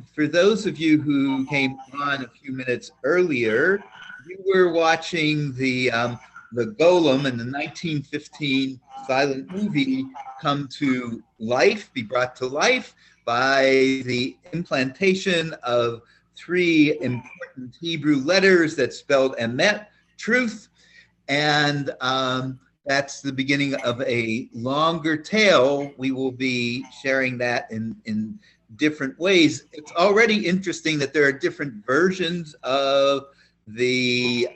And for those of you who came on a few minutes earlier, you were watching the Golem in the 1915 silent movie come to life, be brought to life by the implantation of three important Hebrew letters that spelled emet, truth, and that's the beginning of a longer tale. We will be sharing that in different ways. It's already interesting that there are different versions of the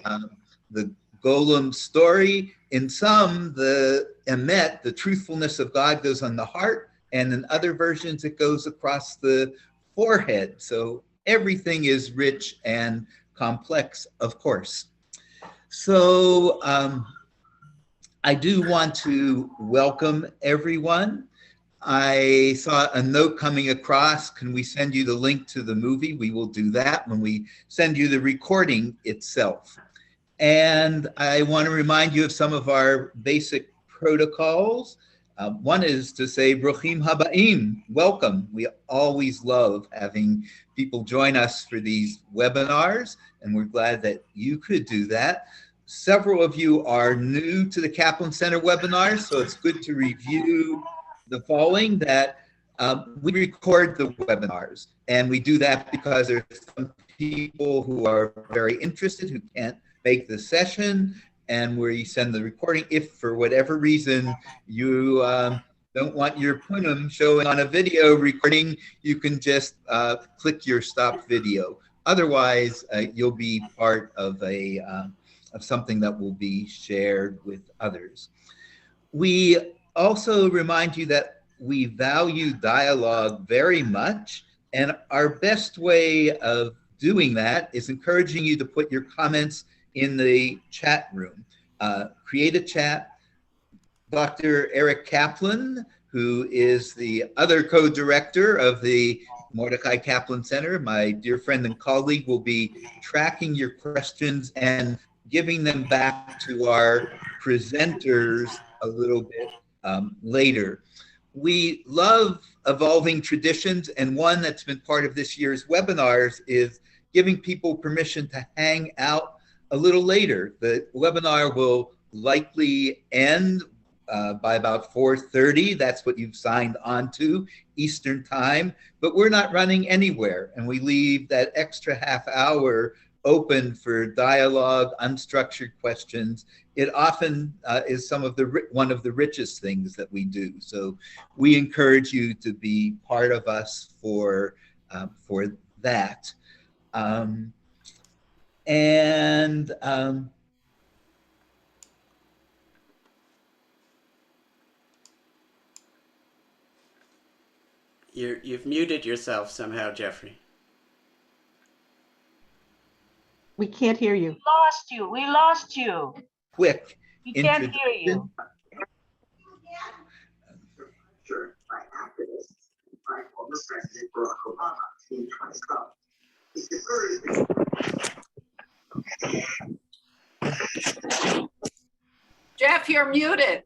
Golem story. In some, the emet, the truthfulness of God, goes on the heart, and in other versions, it goes across the forehead. So everything is rich and complex, of course. So I do want to welcome everyone. I saw a note coming across. Can we send you the link to the movie? We will do that when we send you the recording itself. And I want to remind you of some of our basic protocols. One is to say, Bruchim Habaim, welcome. We always love having people join us for these webinars, and we're glad that you could do that. Several of you are new to the Kaplan Center webinars, so it's good to review the following, that we record the webinars, and we do that because there's some people who are very interested who can't make the session, and we send the recording. If for whatever reason you don't want your Purim showing on a video recording, you can just click your stop video. Otherwise, you'll be part of something that will be shared with others. We also remind you that we value dialogue very much, and our best way of doing that is encouraging you to put your comments in the chat room. Create a chat. Dr. Eric Kaplan, who is the other co-director of the Mordecai Kaplan Center, my dear friend and colleague, will be tracking your questions and giving them back to our presenters a little bit later. We love evolving traditions, and one that's been part of this year's webinars is giving people permission to hang out a little later. The webinar will likely end by about 4:30. That's what you've signed on to, Eastern time, but we're not running anywhere, and we leave that extra half hour open for dialogue, unstructured questions. It often is one of the richest things that we do. So we encourage you to be part of us for that. You've muted yourself somehow, Jeffrey. We can't hear you. We lost you. Quick. We can't hear you. Sure, by activists, by former President Barack Obama in 2012. Jeff, you're muted.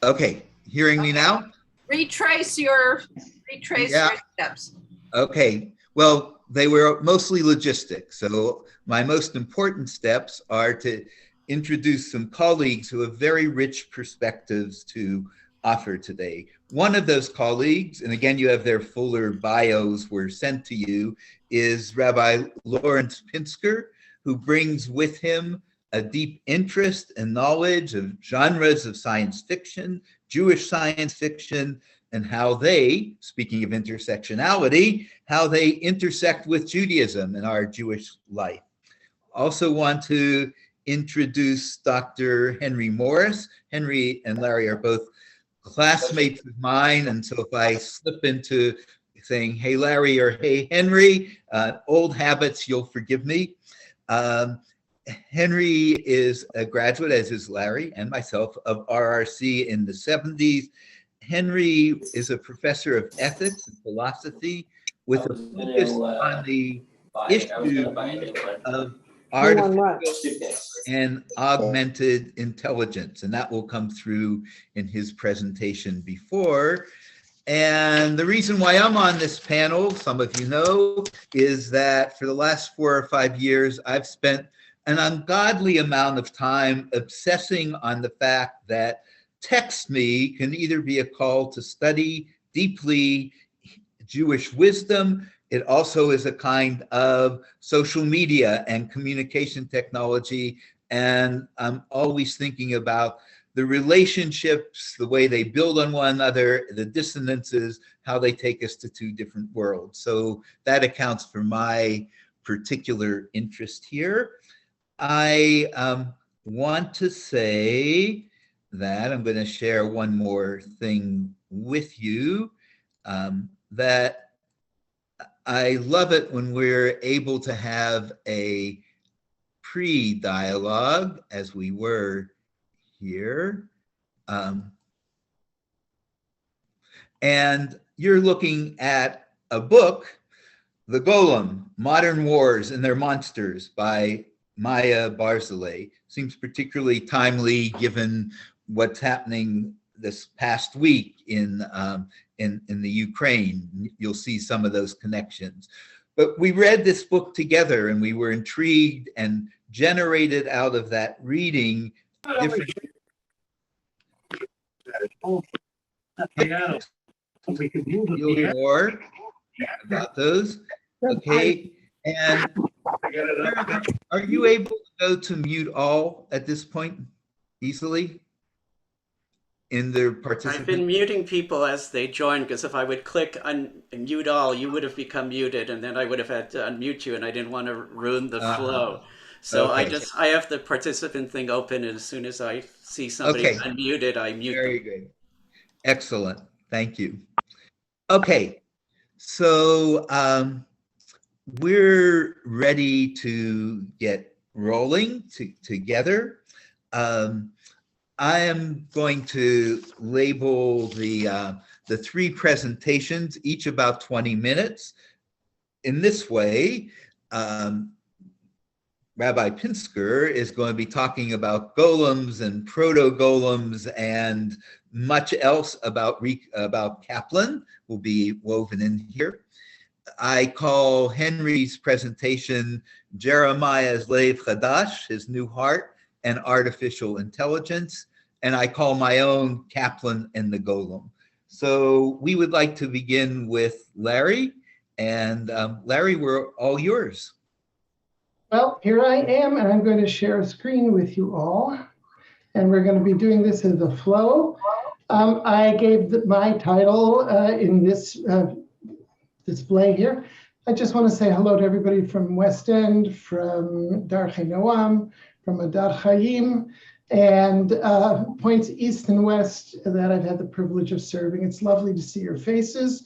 Okay, hearing me now? Retrace your steps. Okay, well, they were mostly logistics. So my most important steps are to introduce some colleagues who have very rich perspectives to offer today. One of those colleagues, and again, you have their fuller bios were sent to you, is Rabbi Lawrence Pinsker, who brings with him a deep interest and knowledge of genres of science fiction, Jewish science fiction, and how they, speaking of intersectionality, how they intersect with Judaism in our Jewish life. Also want to introduce Dr. Henry Morris. Henry and Larry are both classmates of mine, and so if I slip into saying, hey, Larry, or hey, Henry, old habits, you'll forgive me. Henry is a graduate, as is Larry and myself, of RRC in the 70s. Henry is a professor of ethics and philosophy with a focus on the issue of artificial and augmented intelligence, and that will come through in his presentation before. And the reason why I'm on this panel, some of you know, is that for the last 4 or 5 years, I've spent an ungodly amount of time obsessing on the fact that text me can either be a call to study deeply Jewish wisdom. It also is a kind of social media and communication technology. And I'm always thinking about the relationships, the way they build on one another, the dissonances, how they take us to 2 different worlds. So that accounts for my particular interest here. I want to say that I'm going to share one more thing with you, that I love it when we're able to have a pre-dialogue, as we were here. And you're looking at a book, The Golem, Modern Wars and Their Monsters by Maya Barzilay. Seems particularly timely given what's happening this past week in the Ukraine. You'll see some of those connections. But we read this book together and we were intrigued and generated out of that reading different. You'll hear more about those. Okay. And are you able to go to mute all at this point easily? In the participant? I've been muting people as they join, because if I would click mute all, you would have become muted, and then I would have had to unmute you, and I didn't want to ruin the flow. So okay. I have the participant thing open, and as soon as I see somebody unmuted, I mute them. Very good. Excellent. Thank you. Okay. So we're ready to get rolling together. I am going to label the 3 presentations, each about 20 minutes. In this way, Rabbi Pinsker is going to be talking about golems and proto-golems and much else about Kaplan will be woven in here. I call Henry's presentation Jeremiah's Lev Chadash, his new heart, and artificial intelligence. And I call my own Kaplan and the Golem. So we would like to begin with Larry. And Larry, we're all yours. Well, here I am, and I'm going to share a screen with you all. And we're going to be doing this in the flow. I gave my title in this display here. I just want to say hello to everybody from West End, from Darchei Noam, from Adar Chaim, and points east and west that I've had the privilege of serving. It's lovely to see your faces,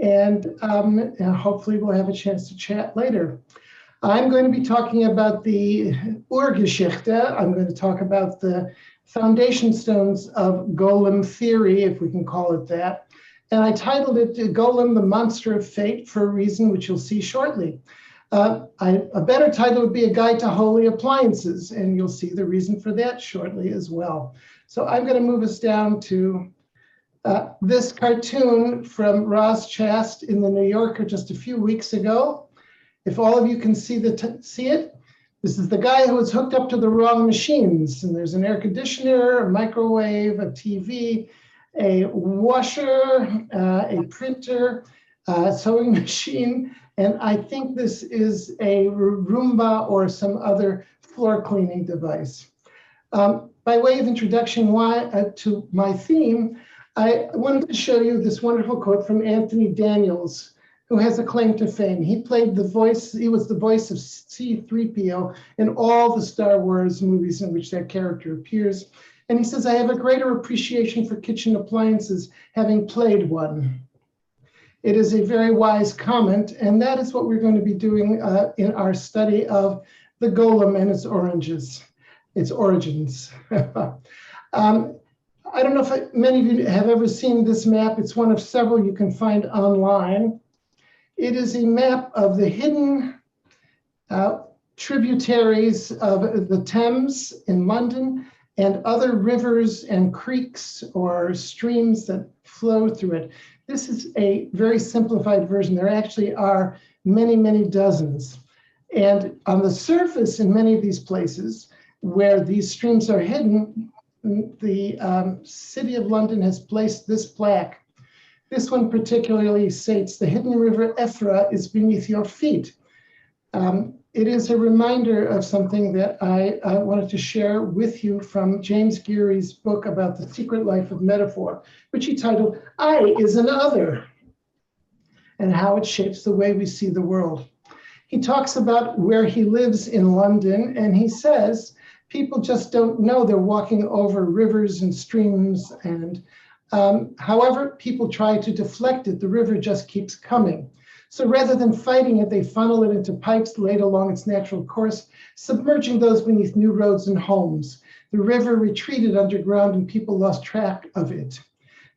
and hopefully we'll have a chance to chat later. I'm going to be talking about the Urgeschichte. I'm going to talk about the foundation stones of Golem theory, if we can call it that. And I titled it Golem, the Monster of Fate, for a reason which you'll see shortly. A better title would be A Guide to Holy Appliances, and you'll see the reason for that shortly as well. So I'm going to move us down to this cartoon from Roz Chast in the New Yorker just a few weeks ago. If all of you can see it, this is the guy who was hooked up to the wrong machines. And there's an air conditioner, a microwave, a TV, a washer, a printer, sewing machine. And I think this is a Roomba or some other floor cleaning device. By way of introduction to my theme, I wanted to show you this wonderful quote from Anthony Daniels, who has a claim to fame. He played the voice, he was the voice of C-3PO in all the Star Wars movies in which that character appears. And he says, I have a greater appreciation for kitchen appliances having played one. It is a very wise comment, and that is what we're going to be doing in our study of the Golem and its origins. I don't know if many of you have ever seen this map. It's one of several you can find online. It is a map of the hidden tributaries of the Thames in London and other rivers and creeks or streams that flow through it. This is a very simplified version. There actually are many, many dozens. And on the surface, in many of these places where these streams are hidden, the City of London has placed this plaque. This one particularly states, "The hidden river Ephra is beneath your feet." It is a reminder of something that I wanted to share with you from James Geary's book about the secret life of metaphor, which he titled, "I is an Other," and how it shapes the way we see the world. He talks about where he lives in London, and he says, people just don't know they're walking over rivers and streams, and however people try to deflect it, the river just keeps coming. So rather than fighting it, they funnel it into pipes laid along its natural course, submerging those beneath new roads and homes. The river retreated underground and people lost track of it.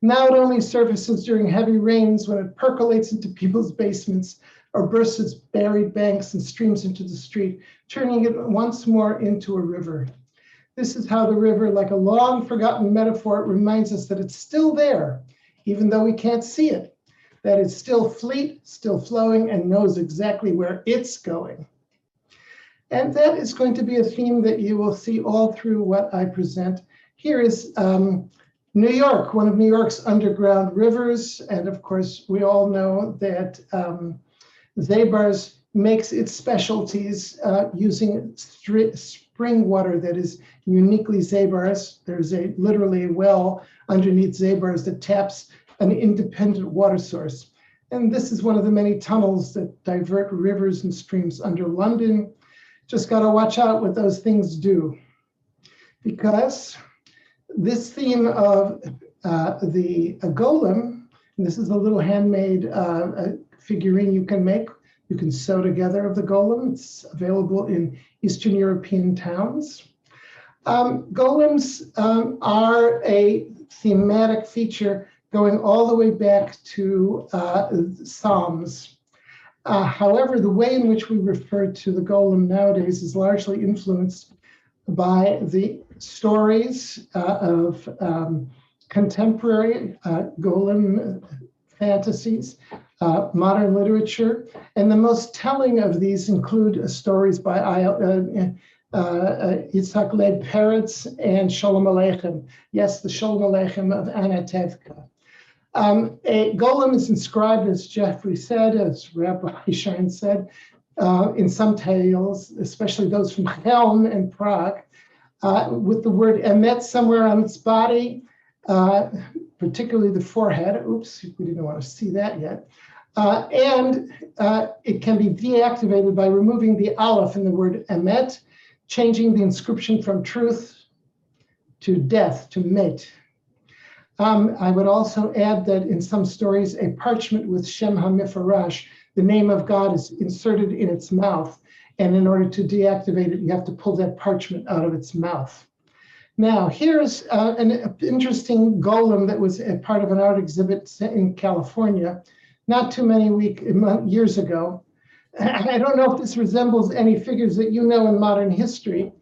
Now it only surfaces during heavy rains when it percolates into people's basements or bursts its buried banks and streams into the street, turning it once more into a river. This is how the river, like a long forgotten metaphor, reminds us that it's still there, even though we can't see it, that it's still fleet, still flowing, and knows exactly where it's going. And that is going to be a theme that you will see all through what I present. Here is New York, one of New York's underground rivers. And of course, we all know that Zabar's makes its specialties using spring water that is uniquely Zabar's. There's literally a well underneath Zabar's that taps an independent water source. And this is one of the many tunnels that divert rivers and streams under London. Just got to watch out what those things do, because this theme of the golem, and this is a little handmade figurine you can make. You can sew together of the golem. It's available in Eastern European towns. Golems are a thematic feature going all the way back to Psalms. However, the way in which we refer to the golem nowadays is largely influenced by the stories of contemporary golem fantasies, modern literature, and the most telling of these include stories by Yitzhak Leib Peretz and Sholem Aleichem. Yes, the Sholem Aleichem of Anna Tevka. A golem is inscribed, as Jeffrey said, as Rabbi Schein said, in some tales, especially those from Chelm and Prague, with the word emet somewhere on its body, particularly the forehead. Oops, we didn't want to see that yet. And it can be deactivated by removing the aleph in the word emet, changing the inscription from truth to death, to met. I would also add that in some stories, a parchment with Shem HaMifarash, the name of God, is inserted in its mouth. And in order to deactivate it, you have to pull that parchment out of its mouth. Now, here's an interesting golem that was a part of an art exhibit in California not too many years ago. I don't know if this resembles any figures that you know in modern history,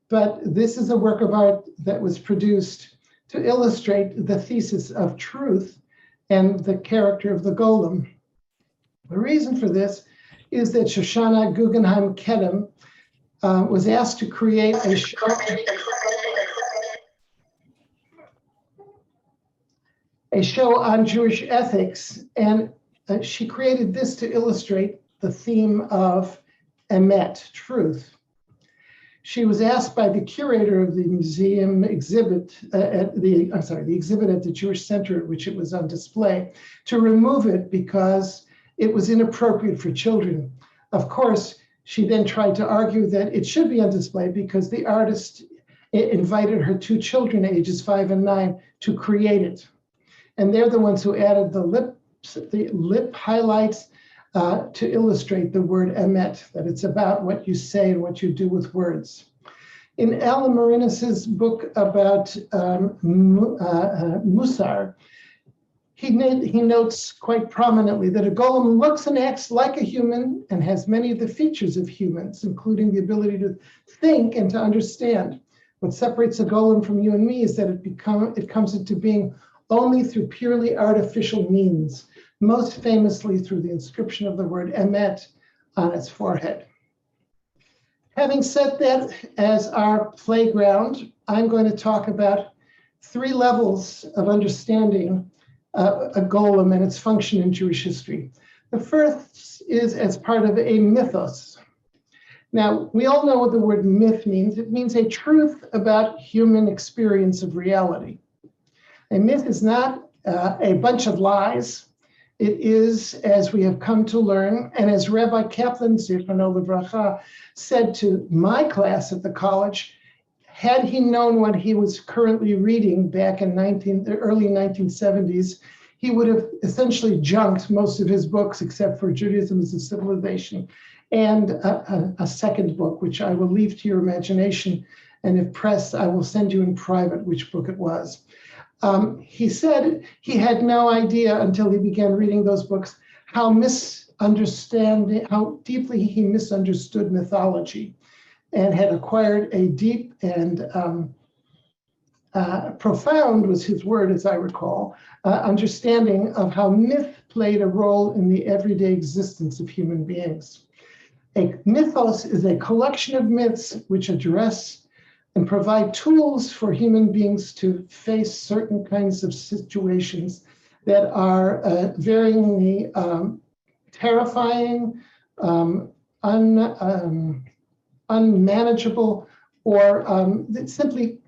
but this is a work of art that was produced to illustrate the thesis of truth and the character of the golem. The reason for this is that Shoshana Guggenheim Kedem was asked to create a show on Jewish ethics, and she created this to illustrate the theme of emet, truth. She was asked by the curator of the museum exhibit the exhibit at the Jewish Center at which it was on display to remove it because it was inappropriate for children. Of course, she then tried to argue that it should be on display because the artist invited her two children, ages 5 and 9, to create it. And they're the ones who added the lip highlights to illustrate the word emet, that it's about what you say and what you do with words. In Alan Marinis's book about Musar, he notes quite prominently that a golem looks and acts like a human and has many of the features of humans, including the ability to think and to understand. What separates a golem from you and me is that it comes into being only through purely artificial means, most famously through the inscription of the word emet on its forehead. Having set that as our playground, I'm going to talk about 3 levels of understanding a golem and its function in Jewish history. The first is as part of a mythos. Now, we all know what the word myth means. It means a truth about human experience of reality. A myth is not a bunch of lies. It is, as we have come to learn, and as Rabbi Kaplan, Zichrono Livracha, said to my class at the college, had he known what he was currently reading back in the early 1970s, he would have essentially junked most of his books except for Judaism as a Civilization and a second book, which I will leave to your imagination. And if pressed, I will send you in private which book it was. He said he had no idea until he began reading those books how deeply he misunderstood mythology and had acquired a deep and profound, was his word as I recall, understanding of how myth played a role in the everyday existence of human beings. A mythos is a collection of myths which address and provide tools for human beings to face certain kinds of situations that are varyingly terrifying, unmanageable, or that simply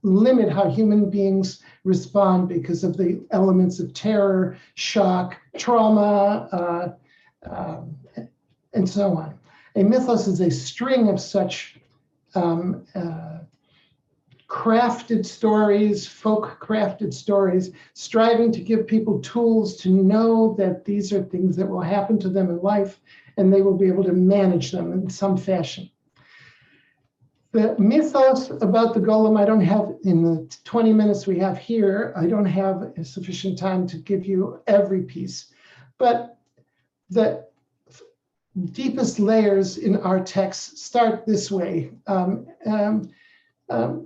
limit how human beings respond because of the elements of terror, shock, trauma, and so on. A mythos is a string of such crafted stories, folk crafted stories, striving to give people tools to know that these are things that will happen to them in life and they will be able to manage them in some fashion. The mythos about the golem, I don't have, in the 20 minutes we have here, I don't have sufficient time to give you every piece, but the deepest layers in our text start this way.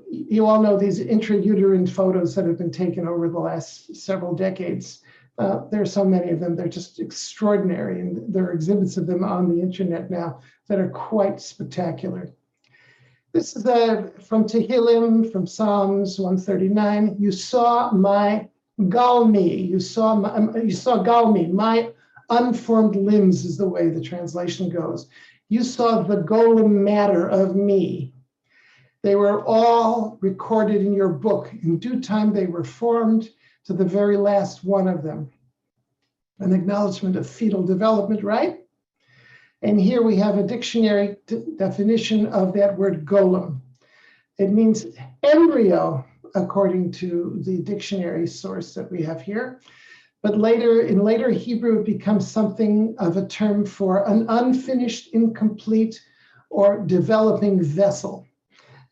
You all know these intrauterine photos that have been taken over the last several decades. There are so many of them, they're just extraordinary, and there are exhibits of them on the internet now that are quite spectacular. This is from Tehillim, from Psalms 139. You saw my galmi, you saw galmi, my unformed limbs is the way the translation goes. You saw the golem matter of me. They were all recorded in your book. In due time, they were formed to the very last one of them. An acknowledgement of fetal development, right? And here we have a dictionary definition of that word golem. It means embryo, according to the dictionary source that we have here. But in later Hebrew, it becomes something of a term for an unfinished, incomplete, or developing vessel.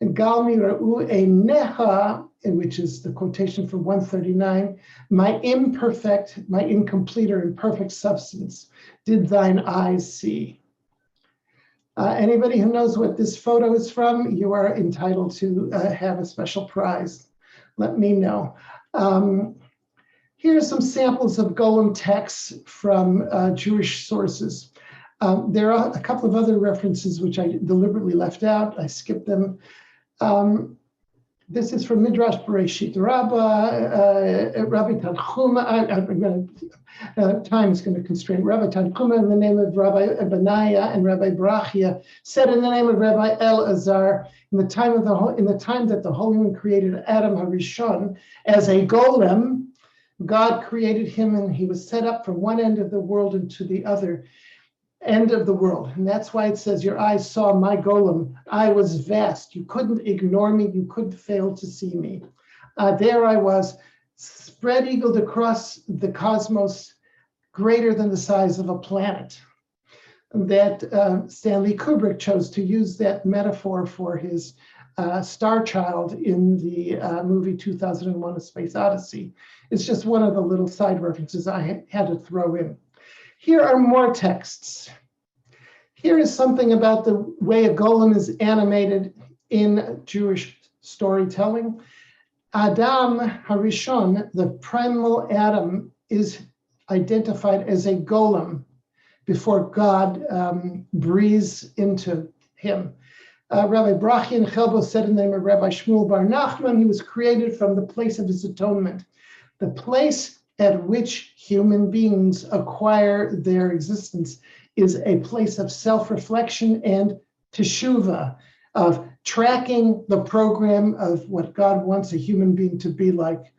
And Galmi Ra'u Einecha, which is the quotation from 139, my imperfect, my incomplete or imperfect substance, did thine eyes see. Anybody who knows what this photo is from, you are entitled to have a special prize. Let me know. Here are some samples of golem texts from Jewish sources. There are a couple of other references which I deliberately left out. I skipped them. This is from Midrash Bereshit Rabbah, Rabbi Tanchuma. Time is going to constrain. Rabbi Tanchuma, in the name of Rabbi Benaiah and Rabbi Brachia, said in the name of Rabbi Elazar, in the time that the Holy One created Adam Harishon as a golem, God created him and he was set up from one end of the world into the other end of the world. And that's why it says, your eyes saw my golem. I was vast. You couldn't ignore me. You couldn't fail to see me. There I was, spread eagled across the cosmos, greater than the size of a planet. That Stanley Kubrick chose to use that metaphor for his star child in the movie 2001: A Space Odyssey. It's just one of the little side references I had to throw in. Here are more texts. Here is something about the way a golem is animated in Jewish storytelling. Adam Harishon, the primal Adam, is identified as a golem before God breathes into him. Rabbi Brachi and Chelbo said in the name of Rabbi Shmuel Bar Nachman, he was created from the place of his atonement, the place at which human beings acquire their existence is a place of self-reflection and teshuvah, of tracking the program of what God wants a human being to be like.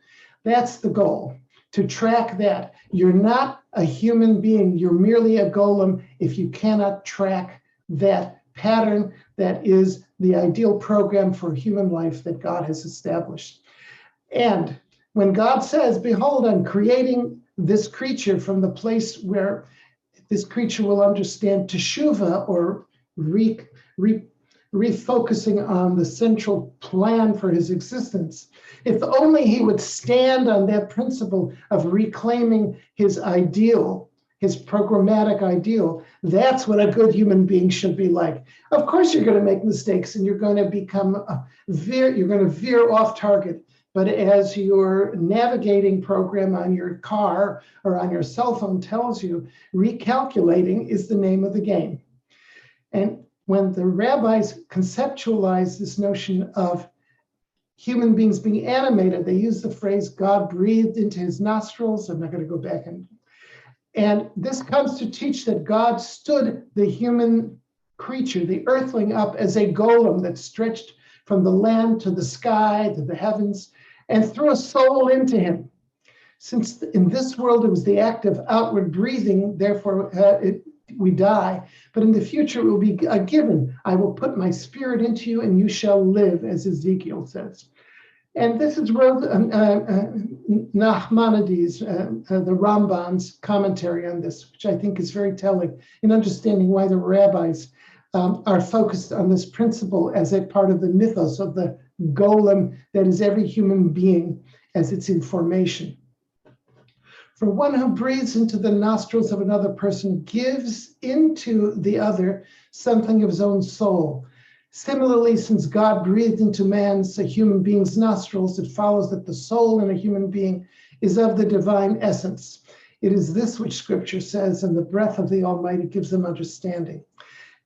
That's the goal, to track that. You're not a human being, you're merely a golem if you cannot track that pattern that is the ideal program for human life that God has established. And when God says, behold, I'm creating this creature from the place where this creature will understand teshuvah, or refocusing on the central plan for his existence. If only he would stand on that principle of reclaiming his ideal, his programmatic ideal, that's what a good human being should be like. Of course, you're going to make mistakes and you're going to you're going to veer off target. But as your navigating program on your car or on your cell phone tells you, recalculating is the name of the game. And when the rabbis conceptualize this notion of human beings being animated, they use the phrase God breathed into his nostrils. I'm not going to go back and this comes to teach that God stood the human creature, the earthling, up as a golem that stretched from the land to the sky, to the heavens, and threw a soul into him. Since in this world it was the act of outward breathing, therefore we die. But in the future it will be a given. I will put my spirit into you and you shall live, as Ezekiel says. And this is where Nachmanides, the Ramban's commentary on this, which I think is very telling in understanding why the rabbis are focused on this principle as a part of the mythos of the golem that is every human being as its information. For one who breathes into the nostrils of another person gives into the other something of his own soul. Similarly, since God breathed into man's, a human being's nostrils, it follows that the soul in a human being is of the divine essence. It is this which Scripture says, and the breath of the Almighty gives them understanding.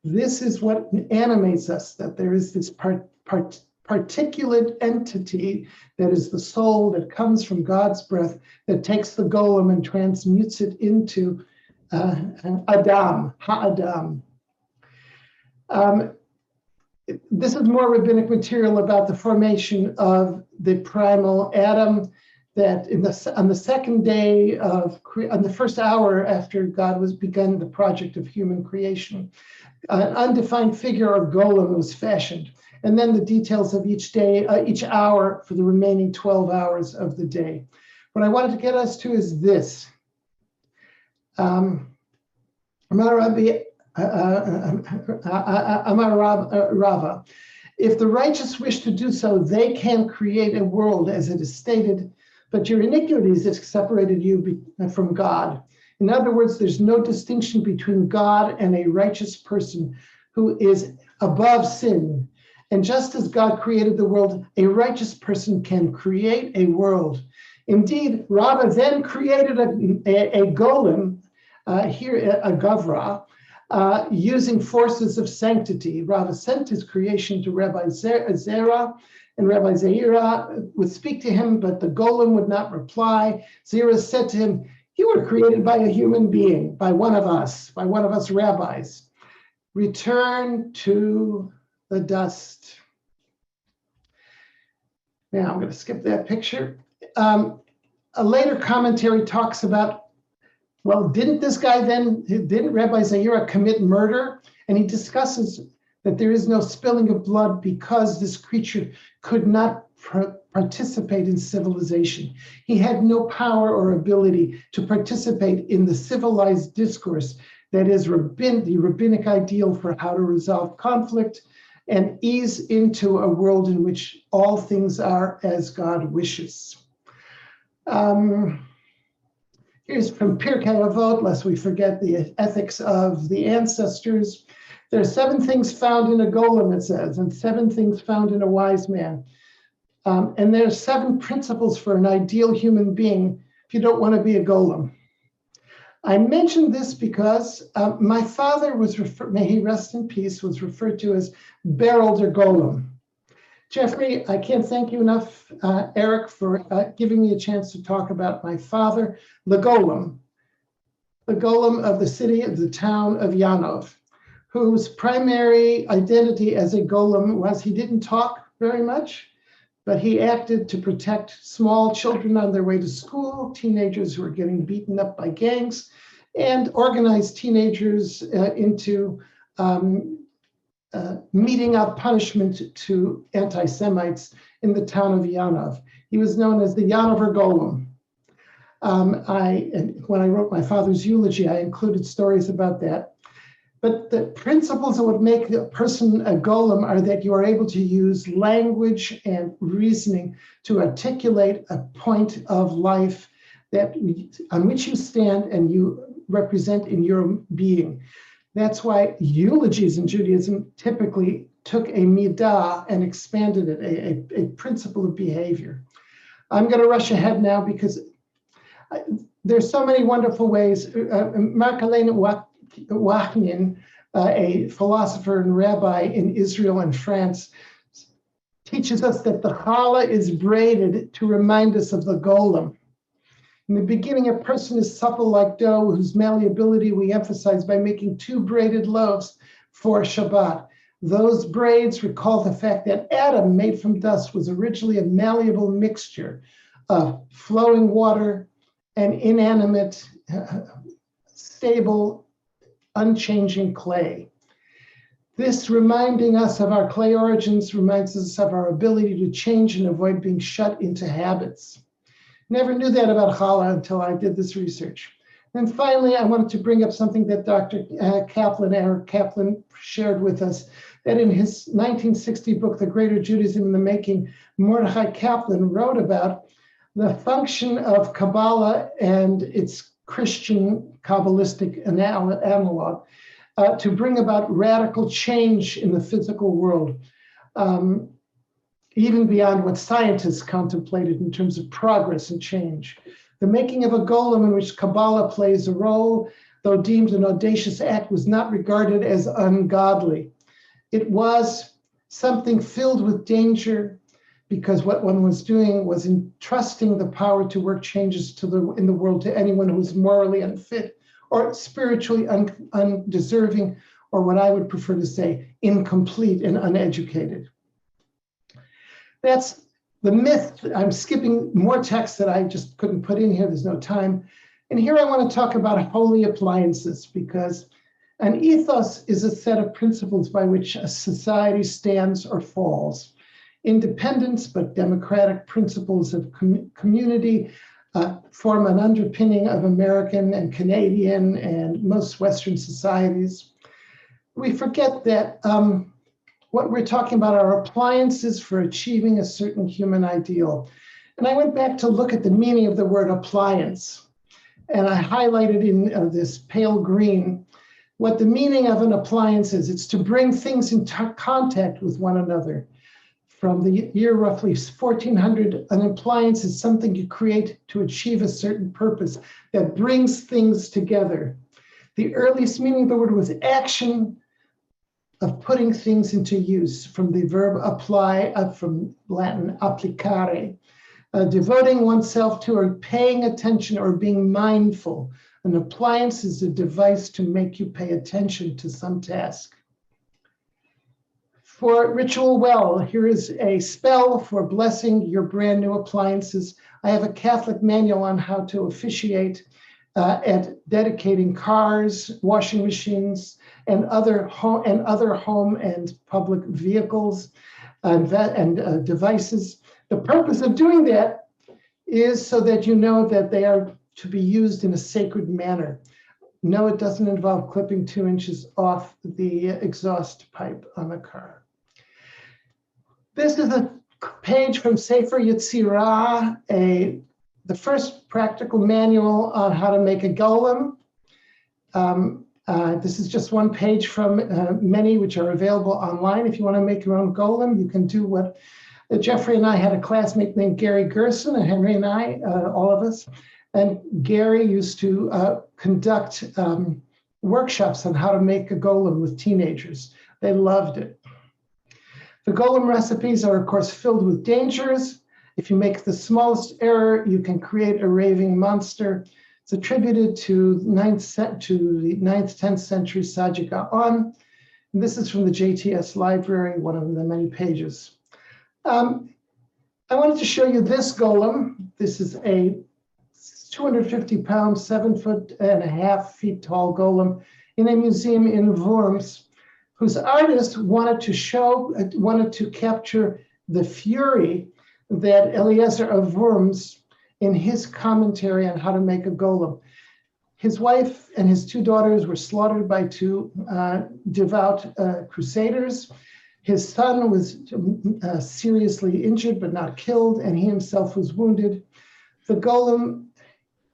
This is what animates us, that there is this particulate entity that is the soul that comes from God's breath that takes the golem and transmutes it into Adam, Ha-Adam. This is more rabbinic material about the formation of the primal Adam, that on the second day on the first hour after God was begun the project of human creation, an undefined figure or golem was fashioned. And then the details of each day, each hour for the remaining 12 hours of the day. What I wanted to get us to is this. Amar Rabbi, Amar Rava. If the righteous wish to do so, they can create a world as it is stated, but your iniquities have separated you from God. In other words, there's no distinction between God and a righteous person who is above sin. And just as God created the world, a righteous person can create a world. Indeed, Rabbi then created a golem, here a gavra, using forces of sanctity. Rabbi sent his creation to Rabbi Zerah, and Rabbi Zerah would speak to him, but the golem would not reply. Zerah said to him, "You were created by a human being, by one of us rabbis. Return to the dust." Now I'm going to skip that picture. A later commentary talks about, well, didn't Rabbi Zerah commit murder? And he discusses that there is no spilling of blood because this creature could not participate in civilization. He had no power or ability to participate in the civilized discourse that is the rabbinic ideal for how to resolve conflict and ease into a world in which all things are as God wishes. Here's from Pirkei Avot, lest we forget the ethics of the ancestors. There are 7 things found in a golem, it says, and 7 things found in a wise man. And there's 7 principles for an ideal human being if you don't want to be a golem. I mentioned this because my father was may he rest in peace, was referred to as Beryl der Golem. Jeffrey, I can't thank you enough, Eric, for giving me a chance to talk about my father, the Golem of the city, of the town of Yanov, whose primary identity as a golem was he didn't talk very much, but he acted to protect small children on their way to school, teenagers who were getting beaten up by gangs, and organized teenagers into meting out punishment to anti-Semites in the town of Yanov. He was known as the Yanover Golem. When I wrote my father's eulogy, I included stories about that. But the principles that would make a person a golem are that you are able to use language and reasoning to articulate a point of life on which you stand and you represent in your being. That's why eulogies in Judaism typically took a midah and expanded it, a principle of behavior. I'm going to rush ahead now because there's so many wonderful ways. Mark Aleinu Wachnin, a philosopher and rabbi in Israel and France, teaches us that the challah is braided to remind us of the golem. In the beginning, a person is supple like dough, whose malleability we emphasize by making 2 braided loaves for Shabbat. Those braids recall the fact that Adam, made from dust, was originally a malleable mixture of flowing water and inanimate, stable, unchanging clay. This reminding us of our clay origins reminds us of our ability to change and avoid being shut into habits. Never knew that about challah until I did this research. And finally, I wanted to bring up something that Dr. Eric Kaplan, shared with us, that in his 1960 book, The Greater Judaism in the Making, Mordechai Kaplan wrote about the function of Kabbalah and its Christian Kabbalistic analog to bring about radical change in the physical world, even beyond what scientists contemplated in terms of progress and change. The making of a golem in which Kabbalah plays a role, though deemed an audacious act, was not regarded as ungodly. It was something filled with danger because what one was doing was entrusting the power to work changes in the world to anyone who was morally unfit or spiritually undeserving, or what I would prefer to say, incomplete and uneducated. That's the myth. I'm skipping more text that I just couldn't put in here. There's no time. And here I want to talk about holy appliances, because an ethos is a set of principles by which a society stands or falls. Independence, but democratic principles of community form an underpinning of American and Canadian and most Western societies. We forget that what we're talking about are appliances for achieving a certain human ideal. And I went back to look at the meaning of the word appliance. And I highlighted in this pale green what the meaning of an appliance is. It's to bring things into contact with one another. From the year roughly 1400, an appliance is something you create to achieve a certain purpose that brings things together. The earliest meaning of the word was action, of putting things into use, from the verb apply, from Latin applicare, devoting oneself to or paying attention or being mindful. An appliance is a device to make you pay attention to some task. For ritual well, here is a spell for blessing your brand new appliances. I have a Catholic manual on how to officiate at dedicating cars, washing machines, and other home and public vehicles and devices. The purpose of doing that is so that you know that they are to be used in a sacred manner. No, it doesn't involve clipping 2 inches off the exhaust pipe on a car. This is a page from Sefer Yetzirah, the first practical manual on how to make a golem. This is just one page from many which are available online. If you want to make your own golem, you can do what Jeffrey and I had a classmate named Gary Gerson, and Henry and I, all of us. And Gary used to conduct workshops on how to make a golem with teenagers. They loved it. The golem recipes are, of course, filled with dangers. If you make the smallest error, you can create a raving monster. It's attributed to the 9th, 10th century Saji Gaon. And this is from the JTS library, one of the many pages. I wanted to show you this golem. This is a 250-pound, 7.5 feet tall golem in a museum in Worms, whose artist wanted to capture the fury that Eliezer of Worms in his commentary on how to make a golem. His wife and his 2 daughters were slaughtered by 2 devout crusaders. His son was seriously injured but not killed, and he himself was wounded. The golem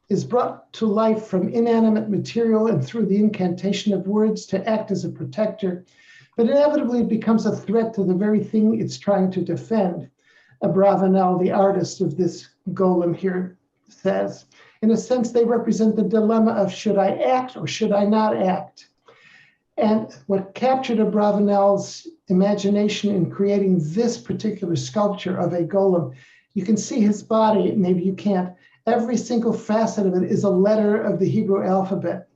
is brought to life from inanimate material and through the incantation of words to act as a protector, but inevitably it becomes a threat to the very thing it's trying to defend. Abravanel, the artist of this golem here, says, in a sense, they represent the dilemma of should I act or should I not act? And what captured Abravanel's imagination in creating this particular sculpture of a golem, you can see his body, maybe you can't. Every single facet of it is a letter of the Hebrew alphabet.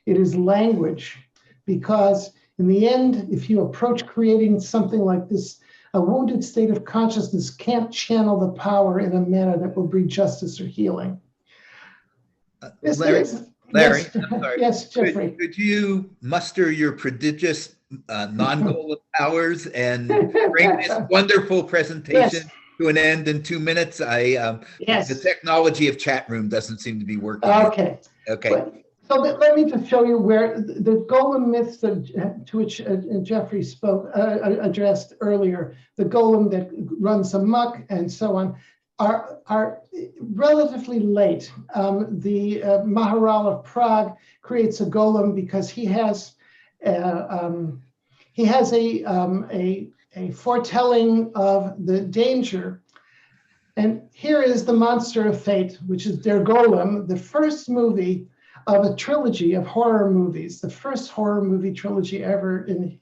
It is language, because in the end, if you approach creating something like this, a wounded state of consciousness can't channel the power in a manner that will bring justice or healing. Larry, yes, I'm sorry. Yes, Jeffrey. Could you muster your prodigious non-golem powers and bring this wonderful presentation to an end in 2 minutes? Yes. The technology of chat room doesn't seem to be working. Okay. Okay. So let me just show you where the golem myths to which Jeffrey spoke, addressed earlier, the golem that runs amok and so on, are relatively late. The Maharal of Prague creates a golem because he has a foretelling of the danger. And here is the Monster of Fate, which is Der Golem, the first movie of a trilogy of horror movies, the first horror movie trilogy ever in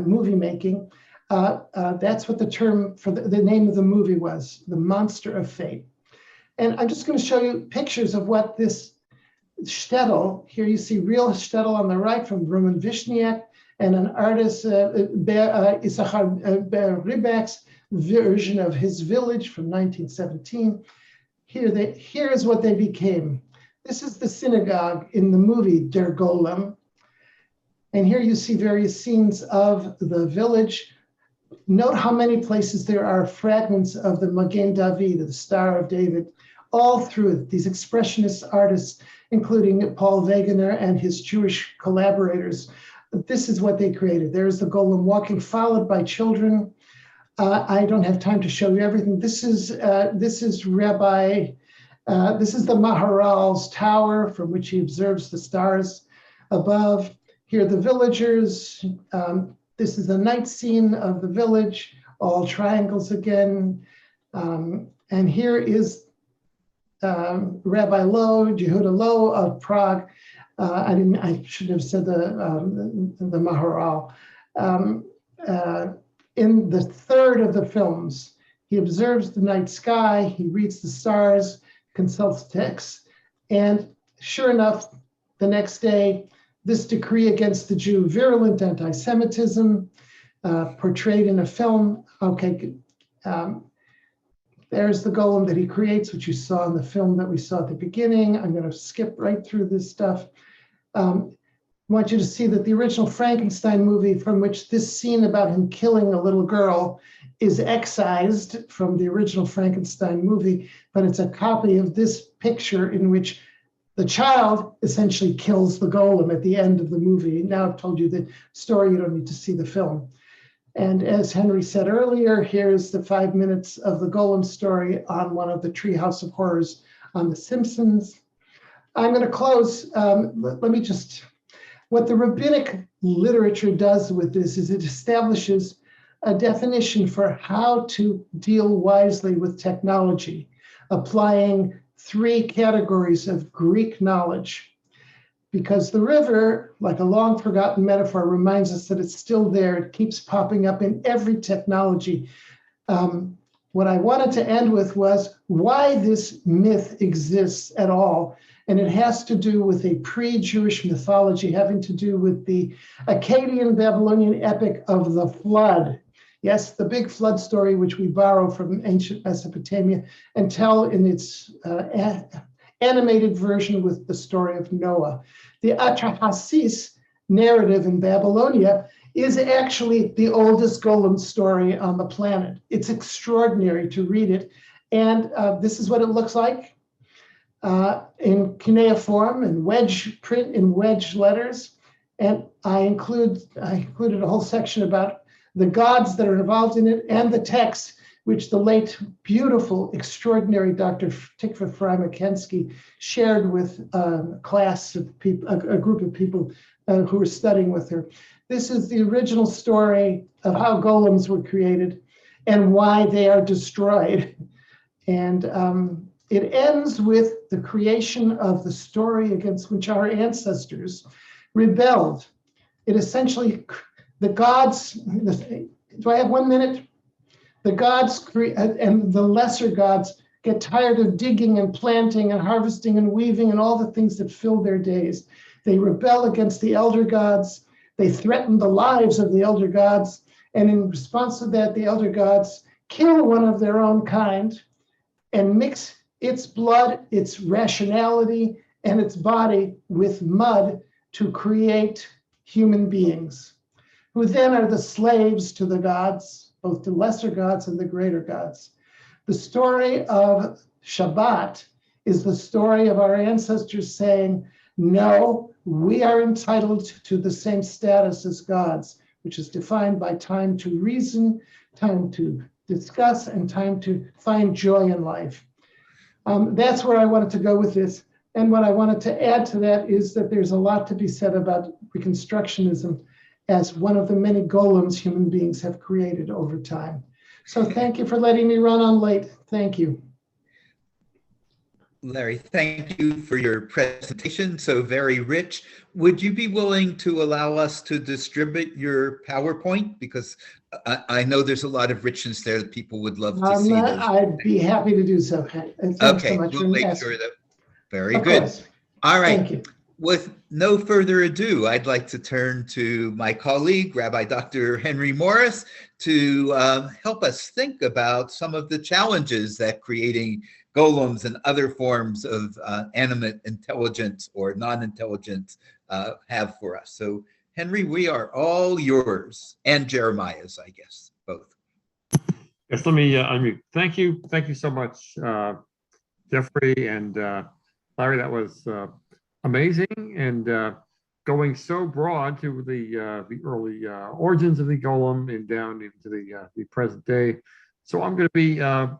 movie making. That's what the term for the name of the movie was, The Monster of Fate. And I'm just going to show you pictures of what this shtetl, here you see real shtetl on the right from Roman Vishniak, and an artist, Issachar Ribak's version of his village from 1917. Here is what they became. This is the synagogue in the movie Der Golem. And here you see various scenes of the village. Note how many places there are fragments of the Magen David, the Star of David, all through it. These expressionist artists, including Paul Wegener and his Jewish collaborators. This is what they created. There's the golem walking, followed by children. I don't have time to show you everything. This is Rabbi. This is the Maharal's tower from which he observes the stars above. Here are the villagers. This is the night scene of the village, all triangles again. And here is Rabbi Low, Yehuda Low of Prague. I should have said the Maharal. In the third of the films, he observes the night sky, he reads the stars, consults texts, and sure enough, the next day, this decree against the Jew, virulent anti-Semitism, portrayed in a film. Okay, there's the golem that he creates, which you saw in the film that we saw at the beginning. I'm going to skip right through this stuff. I want you to see that the original Frankenstein movie, from which this scene about him killing a little girl is excised from the original Frankenstein movie, but it's a copy of this picture in which the child essentially kills the golem at the end of the movie. Now I've told you the story, you don't need to see the film. And as Henry said earlier, here's the 5 minutes of the golem story on one of the Treehouse of Horrors on The Simpsons. I'm going to close. Let me just, what the rabbinic literature does with this is it establishes a definition for how to deal wisely with technology, applying 3 categories of Greek knowledge. Because the river, like a long forgotten metaphor, reminds us that it's still there. It keeps popping up in every technology. What I wanted to end with was why this myth exists at all. And it has to do with a pre-Jewish mythology having to do with the Akkadian Babylonian epic of the flood. Yes, the big flood story, which we borrow from ancient Mesopotamia and tell in its animated version with the story of Noah. The Atrahasis narrative in Babylonia is actually the oldest golem story on the planet. It's extraordinary to read it. And this is what it looks like in cuneiform and wedge print in wedge letters. And I included a whole section about the gods that are involved in it and the text, which the late, beautiful, extraordinary Dr. Tikva Frey-Makensky shared with a class of people, a group of people who were studying with her. This is the original story of how golems were created and why they are destroyed. And it ends with the creation of the story against which our ancestors rebelled. It essentially, the gods, do I have 1 minute? The gods and the lesser gods get tired of digging and planting and harvesting and weaving and all the things that fill their days. They rebel against the elder gods. They threaten the lives of the elder gods. And in response to that, the elder gods kill one of their own kind and mix its blood, its rationality, and its body with mud to create human beings, who then are the slaves to the gods, both the lesser gods and the greater gods. The story of Shabbat is the story of our ancestors saying, no, we are entitled to the same status as gods, which is defined by time to reason, time to discuss, and time to find joy in life. That's where I wanted to go with this. And what I wanted to add to that is that there's a lot to be said about Reconstructionism as one of the many golems human beings have created over time. So thank you for letting me run on late. Thank you. Larry, thank you for your presentation, so very rich. Would you be willing to allow us to distribute your PowerPoint? Because I know there's a lot of richness there that people would love to see. I'd be happy to do so. Thanks okay, so much we'll make sure that. Very of good. Course. All right. Thank you. With no further ado, I'd like to turn to my colleague, Rabbi Dr. Henry Morris, to help us think about some of the challenges that creating golems and other forms of animate intelligence or non-intelligence have for us. So, Henry, we are all yours, and Jeremiah's, I guess, both. Yes, let me unmute. Thank you so much, Jeffrey and Larry. That was amazing, and going so broad to the early origins of the golem and down into the present day. So I'm going to be a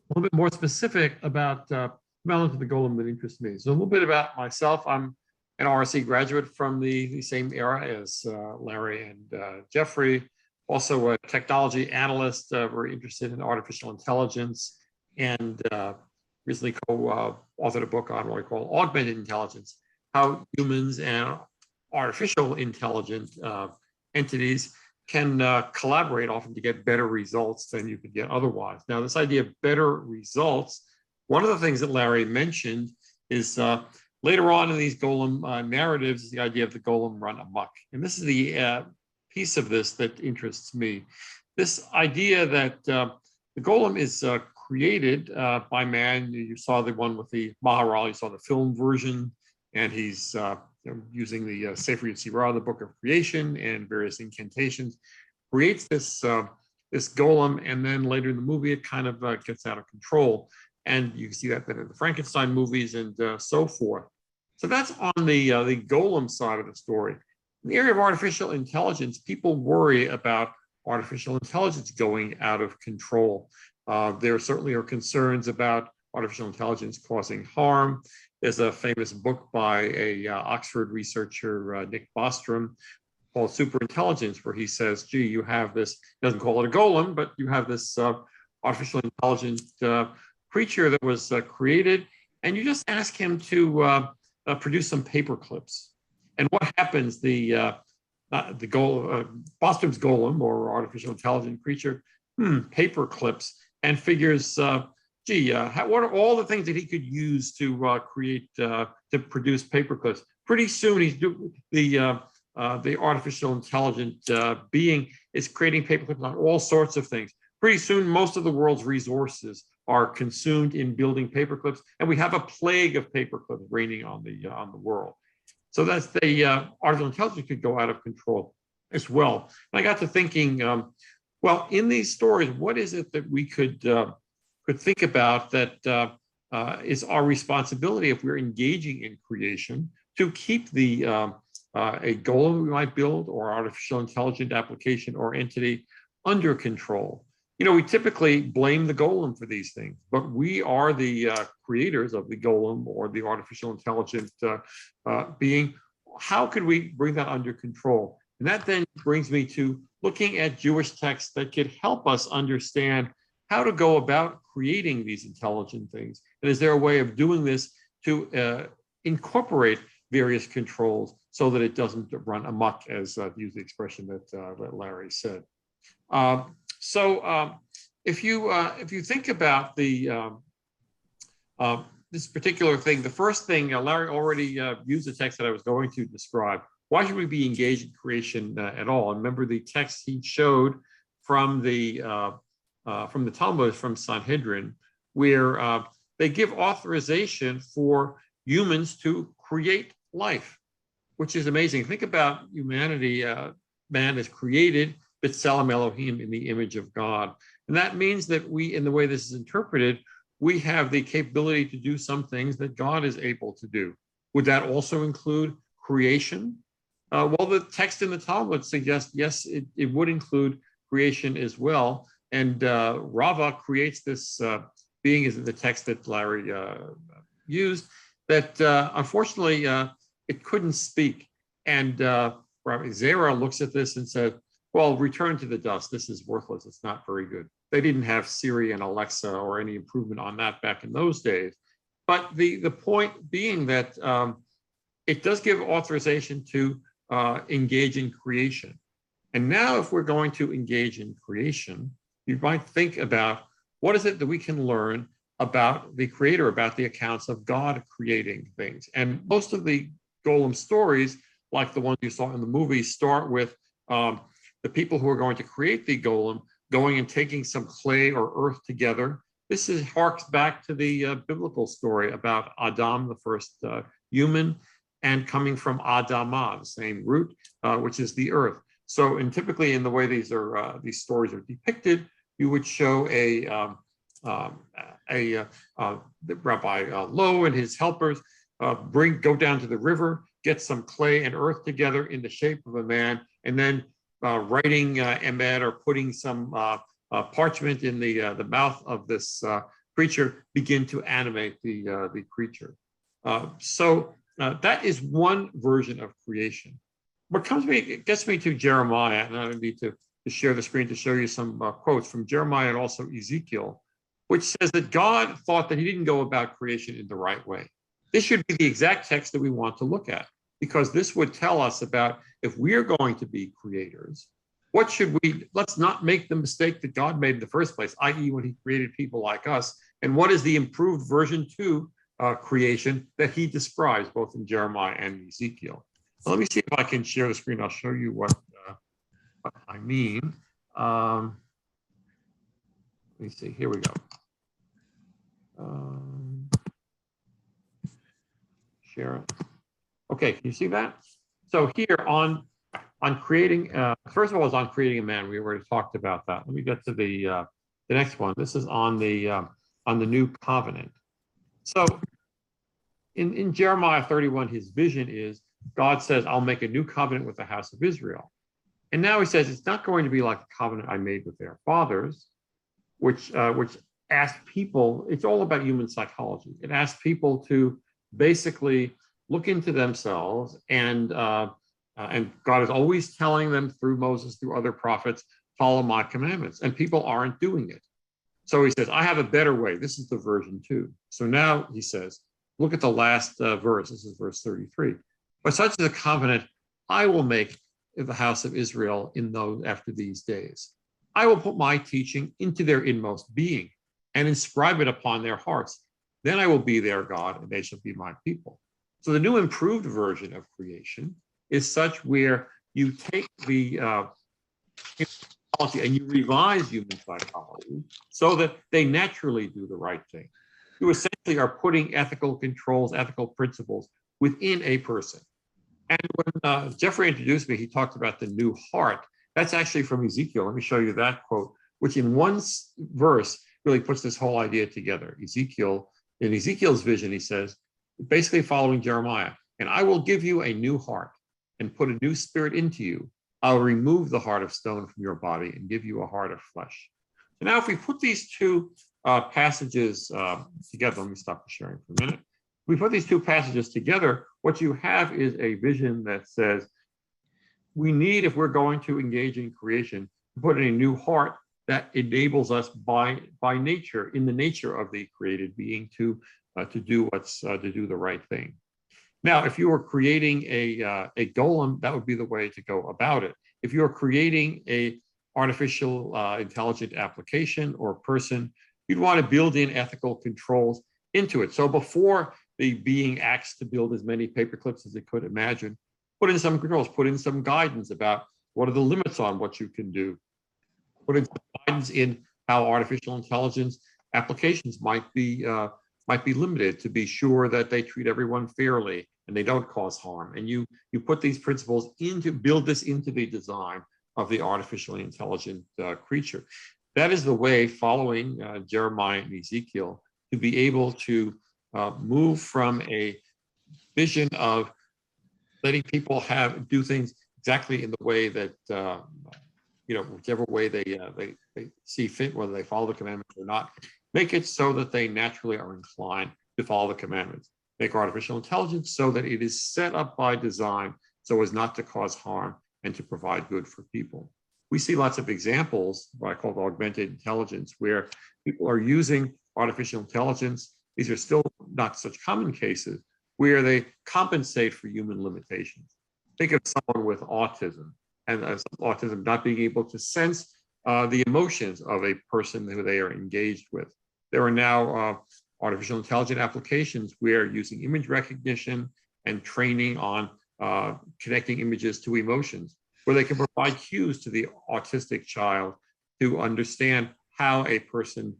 little bit more specific about elements of the golem that interests me. So a little bit about myself. I'm an RSC graduate from the same era as Larry and Jeffrey. Also a technology analyst, very interested in artificial intelligence, and recently co-authored a book on what we call augmented intelligence, how humans and artificial intelligent entities can collaborate often to get better results than you could get otherwise. Now, this idea of better results, one of the things that Larry mentioned is later on in these golem narratives is the idea of the golem run amok. And this is the piece of this that interests me. This idea that the golem is created by man. You saw the one with the Maharal, you saw the film version, and he's using the Sefer Yetzirah, the book of creation, and various incantations, creates this golem, and then later in the movie, it kind of gets out of control. And you see that then in the Frankenstein movies and so forth. So that's on the golem side of the story. In the area of artificial intelligence, people worry about artificial intelligence going out of control. There certainly are concerns about artificial intelligence causing harm. There's a famous book by a Oxford researcher, Nick Bostrom, called superintelligence, where he says, gee, you have this, he doesn't call it a golem, but you have this artificial intelligent creature that was created, and you just ask him to produce some paper clips. And what happens? Bostrom's golem, or artificial intelligent creature, paper clips, and figures, what are all the things that he could use to to produce paper clips? Pretty soon, the artificial intelligent being is creating paper clips on all sorts of things. Pretty soon, most of the world's resources are consumed in building paper clips, and we have a plague of paper clips raining on the world. So that's the artificial intelligence could go out of control as well. And I got to thinking, well, in these stories, what is it that we could think about that is our responsibility if we're engaging in creation to keep the a golem we might build or artificial intelligent application or entity under control? You know, we typically blame the golem for these things, but we are the creators of the golem or the artificial intelligent being. How could we bring that under control? And that then brings me to looking at Jewish texts that could help us understand how to go about creating these intelligent things. And is there a way of doing this to incorporate various controls so that it doesn't run amok, as use the expression that Larry said. So if you think about the this particular thing, the first thing, Larry already used the text that I was going to describe. Why should we be engaged in creation at all? And remember the text he showed from the Talmud, from Sanhedrin, where they give authorization for humans to create life, which is amazing. Think about humanity. Man is created, B'Tselem Elohim, in the image of God. And that means that we, in the way this is interpreted, we have the capability to do some things that God is able to do. Would that also include creation? Well, the text in the Talmud suggests, yes, it would include creation as well. And Rava creates this being, is the text that Larry used, that unfortunately it couldn't speak. And Rabbi Zera looks at this and said, well, return to the dust. This is worthless. It's not very good. They didn't have Siri and Alexa or any improvement on that back in those days. But the point being that it does give authorization to engage in creation. And now if we're going to engage in creation, you might think about what is it that we can learn about the creator, about the accounts of God creating things. And most of the Golem stories, like the ones you saw in the movie, start with the people who are going to create the Golem going and taking some clay or earth together. This harks back to the biblical story about Adam, the first human, and coming from Adamah, the same root, which is the earth. So, and typically in the way these stories are depicted, you would show Rabbi Lowe and his helpers go down to the river, get some clay and earth together in the shape of a man, and then writing emet or putting some parchment in the mouth of this creature, begin to animate the creature. So that is one version of creation. What gets me to Jeremiah, and I need to share the screen to show you some quotes from Jeremiah and also Ezekiel, which says that God thought that he didn't go about creation in the right way. This should be the exact text that we want to look at, because this would tell us about if we're going to be creators, let's not make the mistake that God made in the first place, i.e. when he created people like us, and what is the improved version to creation that he describes both in Jeremiah and Ezekiel. So let me see if I can share the screen. I'll show you what I mean. Let me see, here we go. Share it. Okay, can you see that? So here on creating, first of all, is on creating a man. We already talked about that. Let me get to the next one. This is on the new covenant. So in Jeremiah 31, his vision is God says, I'll make a new covenant with the house of Israel. And now he says, it's not going to be like the covenant I made with their fathers, which asked people, it's all about human psychology. It asked people to basically look into themselves and And God is always telling them through Moses, through other prophets, follow my commandments. And people aren't doing it. So he says, I have a better way. This is the version 2. So now he says, look at the last verse. This is verse 33. But such is a covenant I will make in the house of Israel in those after these days. I will put my teaching into their inmost being and inscribe it upon their hearts. Then I will be their God and they shall be my people. So the new improved version of creation is such where you take the psychology and you revise human psychology so that they naturally do the right thing. You essentially are putting ethical controls, ethical principles within a person. And when Jeffrey introduced me, he talked about the new heart. That's actually from Ezekiel. Let me show you that quote, which in one verse really puts this whole idea together. In Ezekiel's vision, he says, basically following Jeremiah, and I will give you a new heart and put a new spirit into you. I'll remove the heart of stone from your body and give you a heart of flesh. So now if we put these two passages together, let me stop the sharing for a minute. If we put these two passages together, what you have is a vision that says, we need, if we're going to engage in creation, to put in a new heart that enables us by nature, in the nature of the created being, to do the right thing. Now, if you were creating a golem, that would be the way to go about it. If you're creating a artificial intelligent application or person, you'd want to build in ethical controls into it. So before the being acts to build as many paper clips as it could imagine, put in some controls, put in some guidance about what are the limits on what you can do. Put in some guidance in how artificial intelligence applications might be limited to be sure that they treat everyone fairly and they don't cause harm. And you put these principles build this into the design of the artificially intelligent creature. That is the way, following Jeremiah and Ezekiel, to be able to move from a vision of letting people do things exactly in the way that whichever way they see fit, whether they follow the commandments or not. Make it so that they naturally are inclined to follow the commandments. Make artificial intelligence so that it is set up by design so as not to cause harm and to provide good for people. We see lots of examples, what I call augmented intelligence, where people are using artificial intelligence. These are still not such common cases, where they compensate for human limitations. Think of someone with autism, and autism not being able to sense the emotions of a person who they are engaged with. There are now artificial intelligent applications where, using image recognition and training on connecting images to emotions, where they can provide cues to the autistic child to understand how a person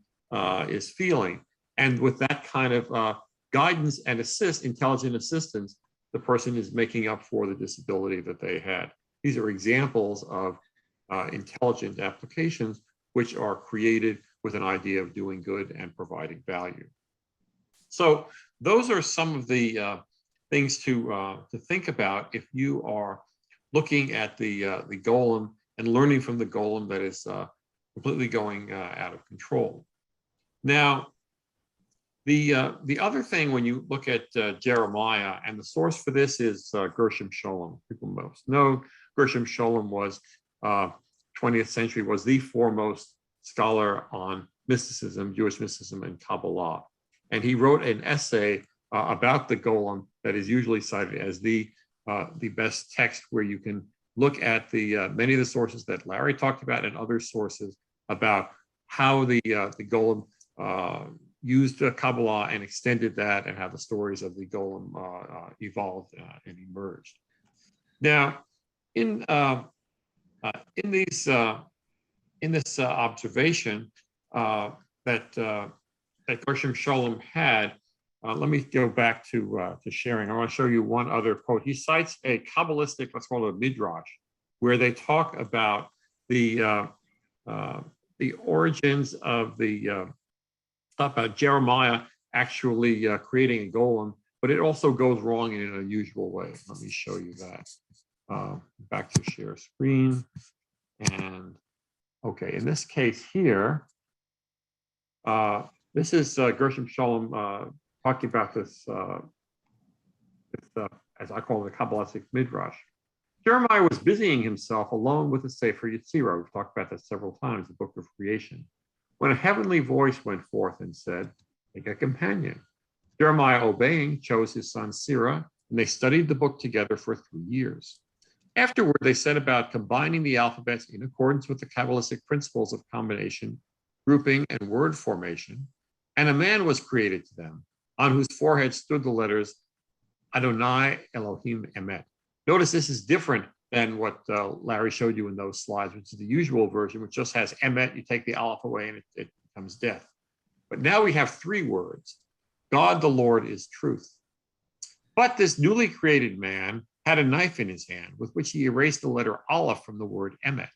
is feeling. And with that kind of guidance and intelligent assistance, the person is making up for the disability that they had. These are examples of intelligent applications which are created with an idea of doing good and providing value. So those are some of the things to think about if you are looking at the golem and learning from the golem that is completely going out of control. Now, the other thing when you look at Jeremiah, and the source for this is Gershom Scholem. People most know Gershom Scholem was 20th century, was the foremost scholar on mysticism, Jewish mysticism, and Kabbalah. And he wrote an essay about the golem that is usually cited as the best text, where you can look at the many of the sources that Larry talked about and other sources about how the golem used Kabbalah and extended that, and how the stories of the golem evolved and emerged. Now, in this observation that Gershom Scholem had, let me go back to sharing. I want to show you one other quote. He cites a Kabbalistic, let's call it a midrash, where they talk about the origins of about Jeremiah actually creating a golem, but it also goes wrong in an unusual way. Let me show you that. Back to share screen. And okay, in this case here, this is Gershom Scholem talking about this, as I call it, the Kabbalistic midrash. Jeremiah was busying himself alone with the Sefer Yetzirah. We've talked about that several times, the book of creation, when a heavenly voice went forth and said, "Take a companion." Jeremiah, obeying, chose his son Sirah, and they studied the book together for 3 years. Afterward, they set about combining the alphabets in accordance with the Kabbalistic principles of combination, grouping, and word formation, and a man was created to them, on whose forehead stood the letters Adonai Elohim Emet. Notice this is different than what Larry showed you in those slides, which is the usual version, which just has Emet. You take the Aleph away and it becomes death. But now we have 3 words. God the Lord is truth. But this newly created man had a knife in his hand with which he erased the letter Aleph from the word Emet.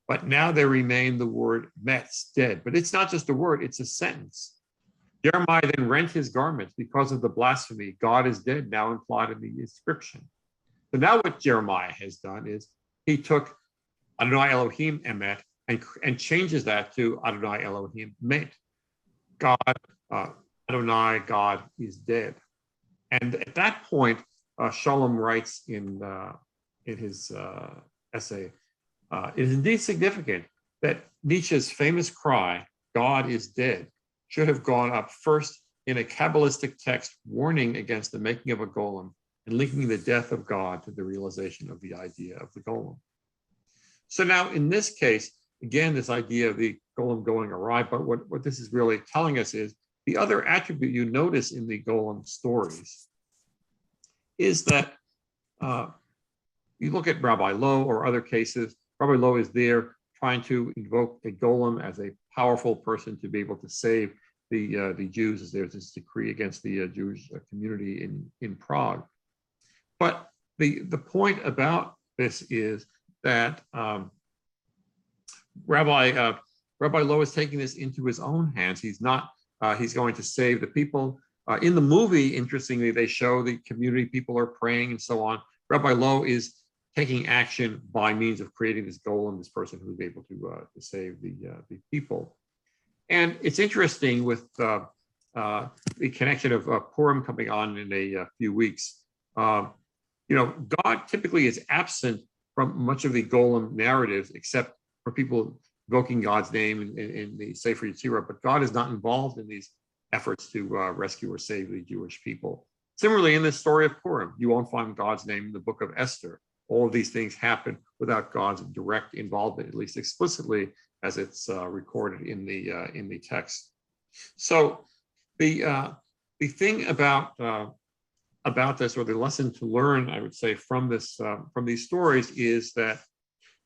But now there remained the word Metz, dead. But it's not just a word, it's a sentence. Jeremiah then rent his garments because of the blasphemy, God is dead, now implied in the inscription. So now what Jeremiah has done is he took Adonai Elohim Emet and changes that to Adonai Elohim Met. God, Adonai, God is dead. And at that point, Shalom writes in his essay, it is indeed significant that Nietzsche's famous cry, God is dead, should have gone up first in a Kabbalistic text warning against the making of a golem and linking the death of God to the realization of the idea of the golem. So now in this case, again, this idea of the golem going awry, but what this is really telling us is the other attribute you notice in the golem stories is that you look at Rabbi Lowe or other cases, Rabbi Lowe is there trying to invoke a golem as a powerful person to be able to save the Jews, as there's this decree against the Jewish community in Prague. But the point about this is that Rabbi Lowe is taking this into his own hands. He's not, he's going to save the people. In the movie, interestingly, they show the community, people are praying and so on. Rabbi Lowe is taking action by means of creating this golem, this person who is able to save the people. And it's interesting with the connection of Purim coming on in a few weeks. God typically is absent from much of the golem narratives, except for people invoking God's name in the Sefer Yetzirah, but God is not involved in these efforts to rescue or save the Jewish people. Similarly, in the story of Purim, you won't find God's name in the book of Esther. All of these things happen without God's direct involvement, at least explicitly, as it's recorded in the text. So the thing about this, or the lesson to learn, I would say, from these stories, is that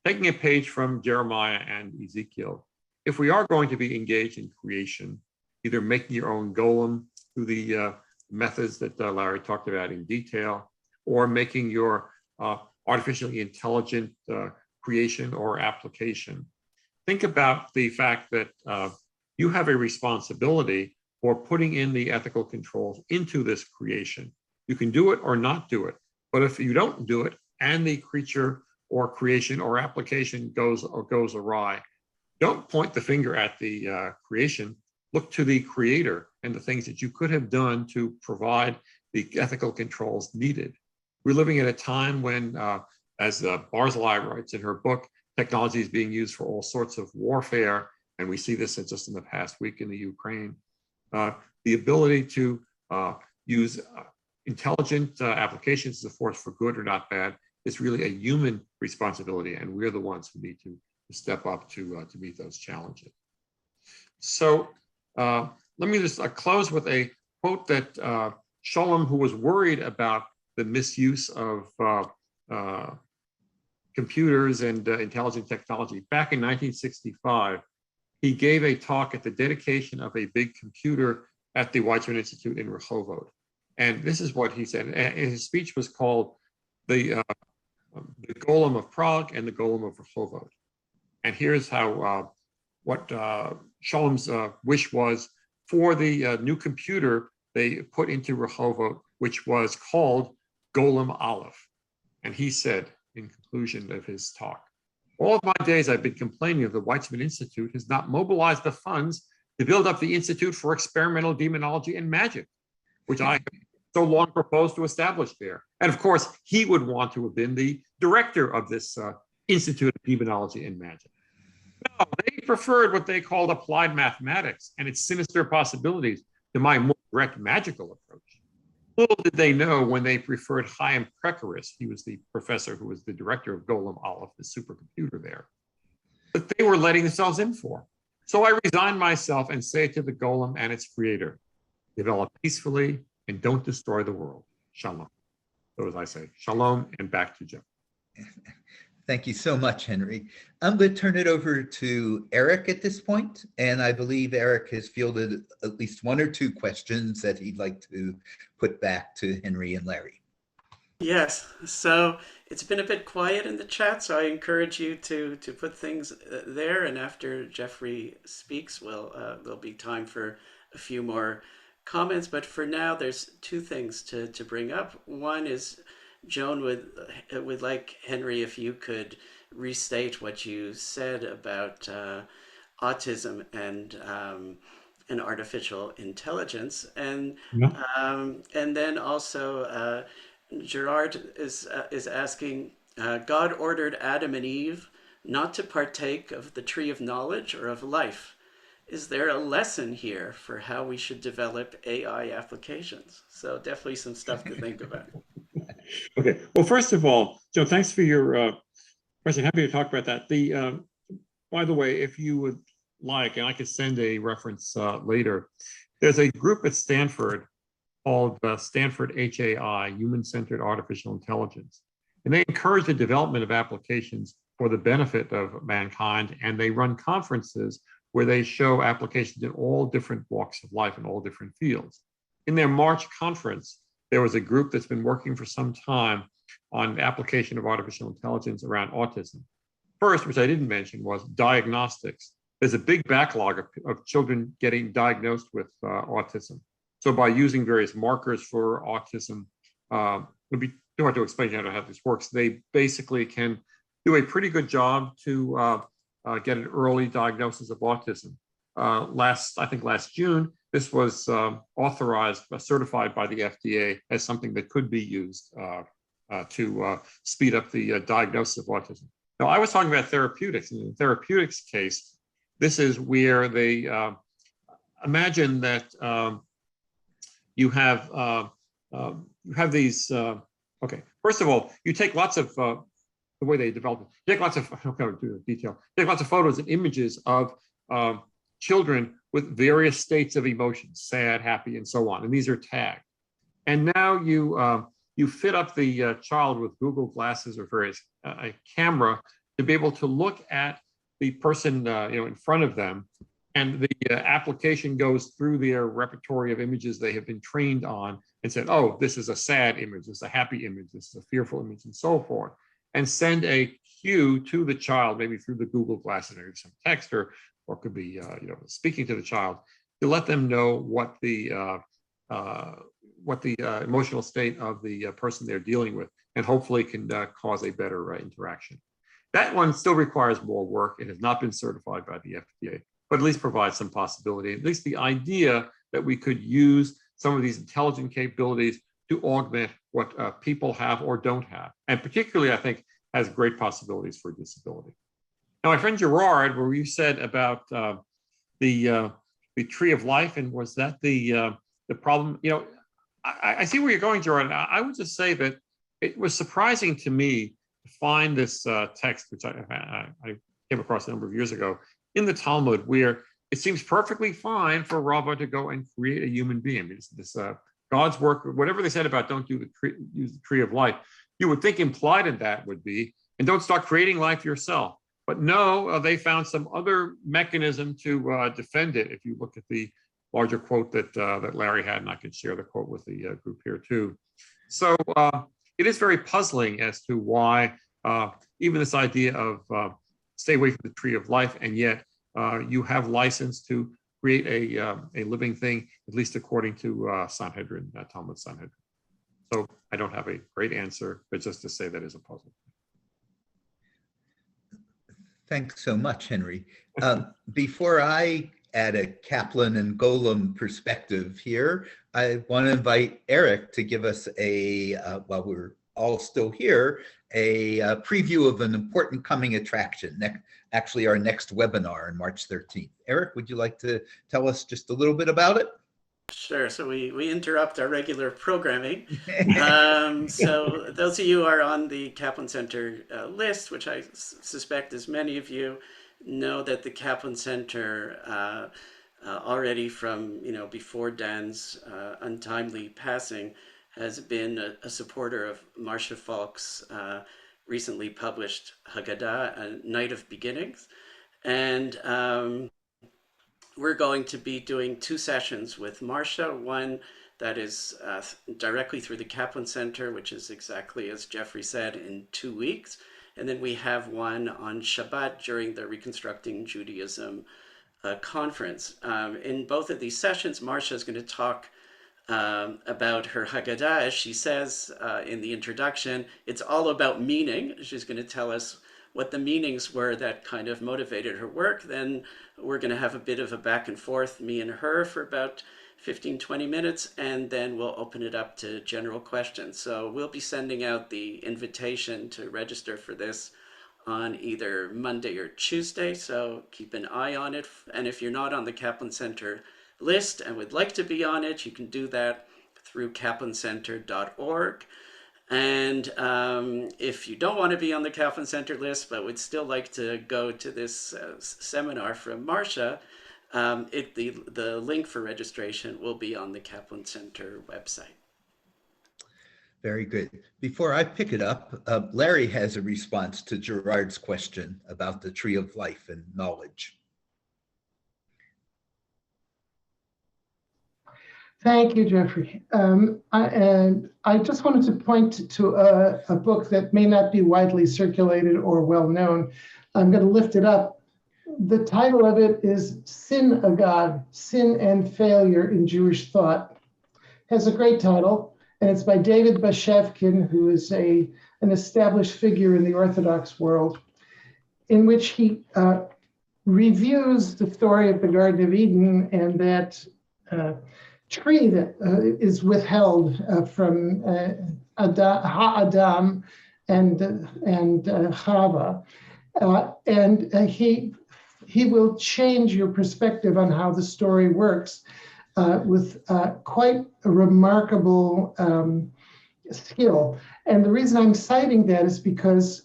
taking a page from Jeremiah and Ezekiel, if we are going to be engaged in creation, either making your own golem through the methods that Larry talked about in detail, or making your artificially intelligent creation or application, think about the fact that you have a responsibility for putting in the ethical controls into this creation. You can do it or not do it, but if you don't do it and the creature or creation or application goes awry, don't point the finger at the creation. Look to the creator and the things that you could have done to provide the ethical controls needed. We're living at a time when, as Barzilai writes in her book, technology is being used for all sorts of warfare, and we see this just in the past week in the Ukraine. The ability to use intelligent applications as a force for good or not bad is really a human responsibility, and we're the ones who need to step up to meet those challenges. So let me just close with a quote that Shalom, who was worried about the misuse of computers and intelligent technology, back in 1965, he gave a talk at the dedication of a big computer at the Weizmann Institute in Rehovot. And this is what he said. And his speech was called the Golem of Prague and the Golem of Rehovot. And here's how what Shalom's wish was for the new computer they put into Rehovot, which was called Golem Aleph. And he said, in conclusion of his talk, all of my days I've been complaining of the Weizmann Institute has not mobilized the funds to build up the Institute for Experimental Demonology and Magic, which I so long proposed to establish there. And of course, he would want to have been the director of this Institute of Demonology and Magic. No, they preferred what they called applied mathematics and its sinister possibilities to my more direct magical approach. Little did they know when they preferred Chaim Precaris, he was the professor who was the director of Golem Aleph, the supercomputer there, that they were letting themselves in for. So I resigned myself and say to the Golem and its creator, develop peacefully and don't destroy the world. Shalom. So as I say, shalom, and back to Jeff. Thank you so much, Henry. I'm going to turn it over to Eric at this point, and I believe Eric has fielded at least one or two questions that he'd like to put back to Henry and Larry. Yes, so it's been a bit quiet in the chat, so I encourage you to put things there, and after Jeffrey speaks, there'll be time for a few more comments, but for now, there's two things to bring up. One is Joan would like Henry if you could restate what you said about autism and artificial intelligence, and then also Gerard is asking, God ordered Adam and Eve not to partake of the tree of knowledge or of life. Is there a lesson here for how we should develop AI applications? So definitely some stuff to think about. Okay. Well, first of all, Joe, thanks for your question. Happy to talk about that. By the way, if you would like, and I could send a reference later, there's a group at Stanford called Stanford HAI, Human-Centered Artificial Intelligence. And they encourage the development of applications for the benefit of mankind. And they run conferences where they show applications in all different walks of life in all different fields. In their March conference, there was a group that's been working for some time on the application of artificial intelligence around autism. First, which I didn't mention, was diagnostics. There's a big backlog of children getting diagnosed with autism. So by using various markers for autism, it'd be too hard to explain how this works. They basically can do a pretty good job to get an early diagnosis of autism. I think last June, this was authorized, certified by the FDA as something that could be used to speed up the diagnosis of autism. Now, I was talking about therapeutics. In the therapeutics case, this is where they imagine that you have these. Okay, first of all, you take lots of the way they develop it. You take lots of I'm not going to do the detail. You take lots of photos and images of children with various states of emotions, sad, happy, and so on. And these are tagged. And now you fit up the child with Google glasses or various a camera to be able to look at the person in front of them, and the application goes through their repertory of images they have been trained on and said, oh, this is a sad image, this is a happy image, this is a fearful image, and so forth, and send a cue to the child, maybe through the Google glasses or some text, or could be speaking to the child to let them know what the emotional state of the person they're dealing with, and hopefully can cause a better interaction. That one still requires more work. It has not been certified by the FDA, but at least provides some possibility, at least the idea that we could use some of these intelligent capabilities to augment what people have or don't have. And particularly, I think, has great possibilities for disability. Now, my friend Gerard, where you said about the tree of life, and was that the problem? I see where you're going, Gerard. I would just say that it was surprising to me to find this text, which I came across a number of years ago, in the Talmud, where it seems perfectly fine for Rabbi to go and create a human being. This God's work, whatever they said about don't use the tree of life, you would think implied in that would be, and don't start creating life yourself. But no, they found some other mechanism to defend it. If you look at the larger quote that Larry had, and I can share the quote with the group here too. So it is very puzzling as to why even this idea of stay away from the tree of life, and yet you have license to create a living thing, at least according to Sanhedrin, Talmud Sanhedrin. So I don't have a great answer, but just to say that is a puzzle. Thanks so much, Henry. Before I add a Kaplan and Golem perspective here, I want to invite Eric to give us while we're all still here, a preview of an important coming attraction, actually our next webinar on March 13th. Eric, would you like to tell us just a little bit about it? Sure. So we interrupt our regular programming. So those of you who are on the Kaplan Center list, which I suspect as many of you know, that the Kaplan Center already from before Dan's untimely passing has been a supporter of Marcia Falk's recently published Haggadah, A Night of Beginnings, and we're going to be doing 2 sessions with Marcia, one that is directly through the Kaplan Center, which is exactly as Jeffrey said, in 2 weeks. And then we have one on Shabbat during the Reconstructing Judaism conference. In both of these sessions, Marcia is going to talk about her Haggadah. As she says in the introduction, it's all about meaning. She's going to tell us what the meanings were that kind of motivated her work. Then we're going to have a bit of a back and forth, me and her, for about 15-20 minutes, and then we'll open it up to general questions. So we'll be sending out the invitation to register for this on either Monday or Tuesday, so keep an eye on it. And if you're not on the Kaplan Center list and would like to be on it, you can do that through kaplancenter.org. And if you don't want to be on the Kaplan Center list, but would still like to go to this seminar from Marcia, the link for registration will be on the Kaplan Center website. Very good. Before I pick it up, Larry has a response to Gerard's question about the tree of life and knowledge. Thank you, Jeffrey. I just wanted to point to a book that may not be widely circulated or well known. I'm going to lift it up. The title of it is Sin of God, Sin and Failure in Jewish Thought. It has a great title, and it's by David Bashevkin, who is an established figure in the Orthodox world, in which he reviews the story of the Garden of Eden and that tree that is withheld from Ha'adam and Chava. And he will change your perspective on how the story works with quite a remarkable skill. And the reason I'm citing that is because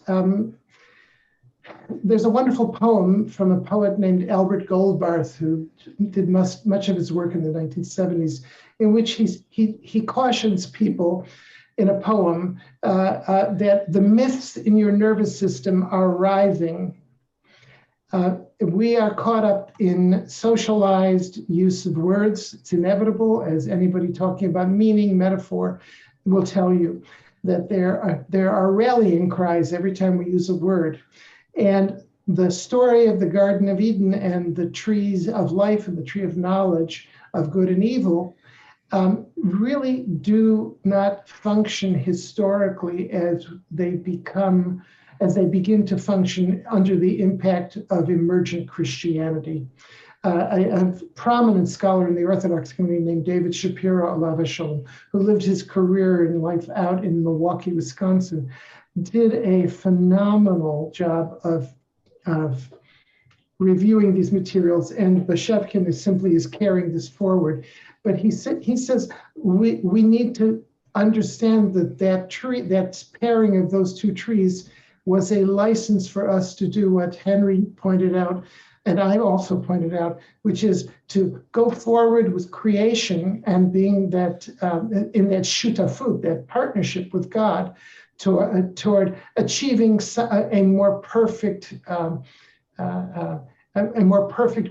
there's a wonderful poem from a poet named Albert Goldbarth, who did much of his work in the 1970s, in which he cautions people in a poem that the myths in your nervous system are writhing. We are caught up in socialized use of words. It's inevitable, as anybody talking about meaning, metaphor will tell you, that there are rallying cries every time we use a word. And the story of the Garden of Eden and the trees of life and the tree of knowledge of good and evil really do not function historically as they begin to function under the impact of emergent Christianity. A prominent scholar in the Orthodox community named David Shapiro, alav hashalom, who lived his career and life out in Milwaukee, Wisconsin, did a phenomenal job of reviewing these materials, and Bashevkin is carrying this forward. But he says we need to understand that tree, that pairing of those two trees, was a license for us to do what Henry pointed out, and I also pointed out, which is to go forward with creation and being that in that shutafut, that partnership with God, toward achieving a more perfect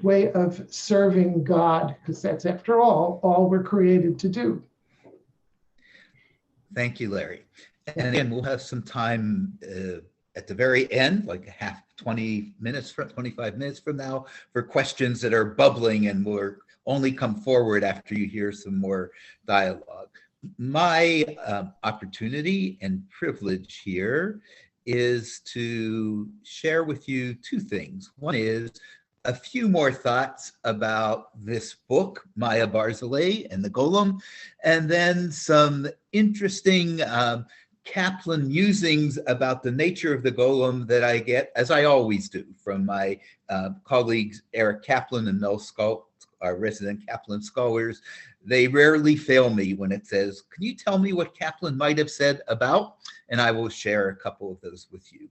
way of serving God, because that's, after all we're created to do. Thank you, Larry. And again, we'll have some time at the very end, like 25 minutes from now, for questions that are bubbling and will only come forward after you hear some more dialogue. My opportunity and privilege here is to share with you two things. One is a few more thoughts about this book, Maya Barzilai and the Golem, and then some interesting Kaplan musings about the nature of the golem that I get, as I always do, from my colleagues Eric Kaplan and Mel Skull, our resident Kaplan scholars. They rarely fail me when it says, can you tell me what Kaplan might have said about? And I will share a couple of those with you.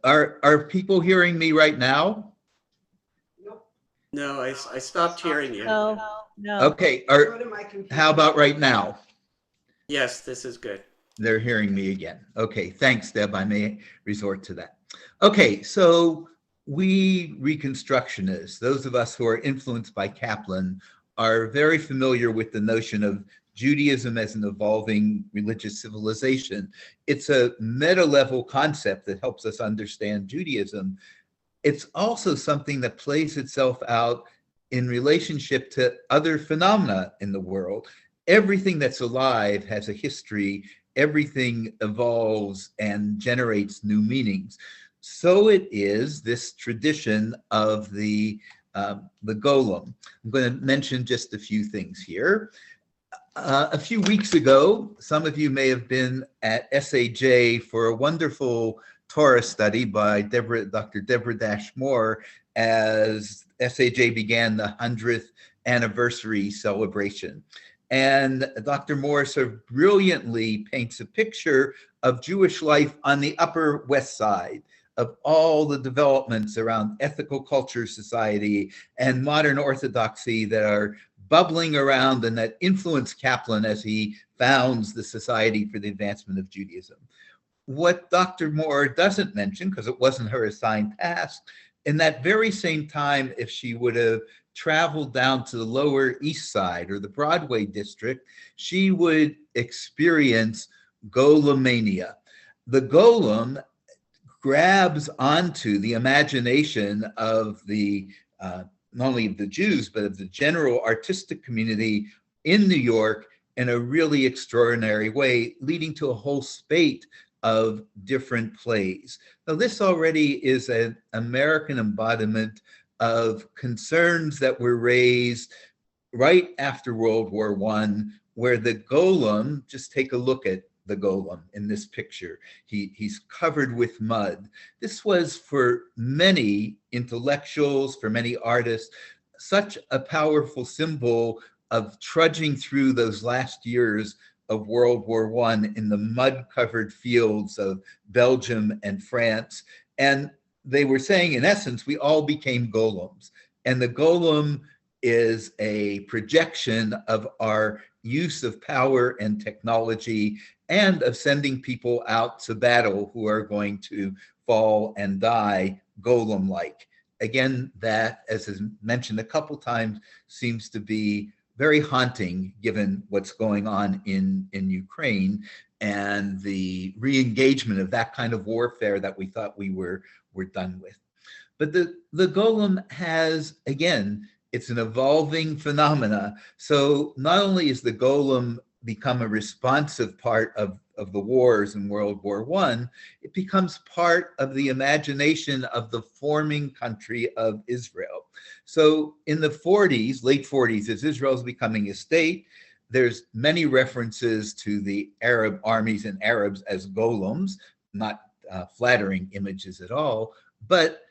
Are people hearing me right now? No, I stopped hearing you. No, no. Okay, how about right now? Yes, this is good. They're hearing me again. Okay, thanks, Deb. I may resort to that. Okay, so we Reconstructionists, those of us who are influenced by Kaplan, are very familiar with the notion of Judaism as an evolving religious civilization. It's a meta-level concept that helps us understand Judaism. It's also something that plays itself out in relationship to other phenomena in the world. Everything that's alive has a history. Everything evolves and generates new meanings. So it is this tradition of the golem. I'm going to mention just a few things here. A few weeks ago, some of you may have been at SAJ for a wonderful Torah study by Dr. Deborah Dash Moore as SAJ began the 100th anniversary celebration. And Dr. Moore sort of brilliantly paints a picture of Jewish life on the Upper West Side, of all the developments around ethical culture society and modern orthodoxy that are bubbling around and that influenced Kaplan as he founds the Society for the Advancement of Judaism. What Dr. Moore doesn't mention, because it wasn't her assigned task, in that very same time, if she would have traveled down to the Lower East Side or the Broadway district, she would experience golemania. The golem grabs onto the imagination of the not only of the Jews, but of the general artistic community in New York in a really extraordinary way, leading to a whole spate of different plays. Now, this already is an American embodiment of concerns that were raised right after World War I, where the golem, just take a look at the golem in this picture. He's covered with mud. This was for many intellectuals, for many artists, such a powerful symbol of trudging through those last years of World War I in the mud-covered fields of Belgium and France. And they were saying, in essence, we all became golems. And the golem is a projection of our use of power and technology and of sending people out to battle who are going to fall and die golem-like. Again, that, as is mentioned a couple times, seems to be very haunting given what's going on in Ukraine and the re-engagement of that kind of warfare that we thought we were done with. But the golem has, again, it's an evolving phenomena. So not only is the golem become a responsive part of the wars in World War I, it becomes part of the imagination of the forming country of Israel. So in the 40s, late 40s, as Israel is becoming a state, there's many references to the Arab armies and Arabs as golems, not flattering images at all, but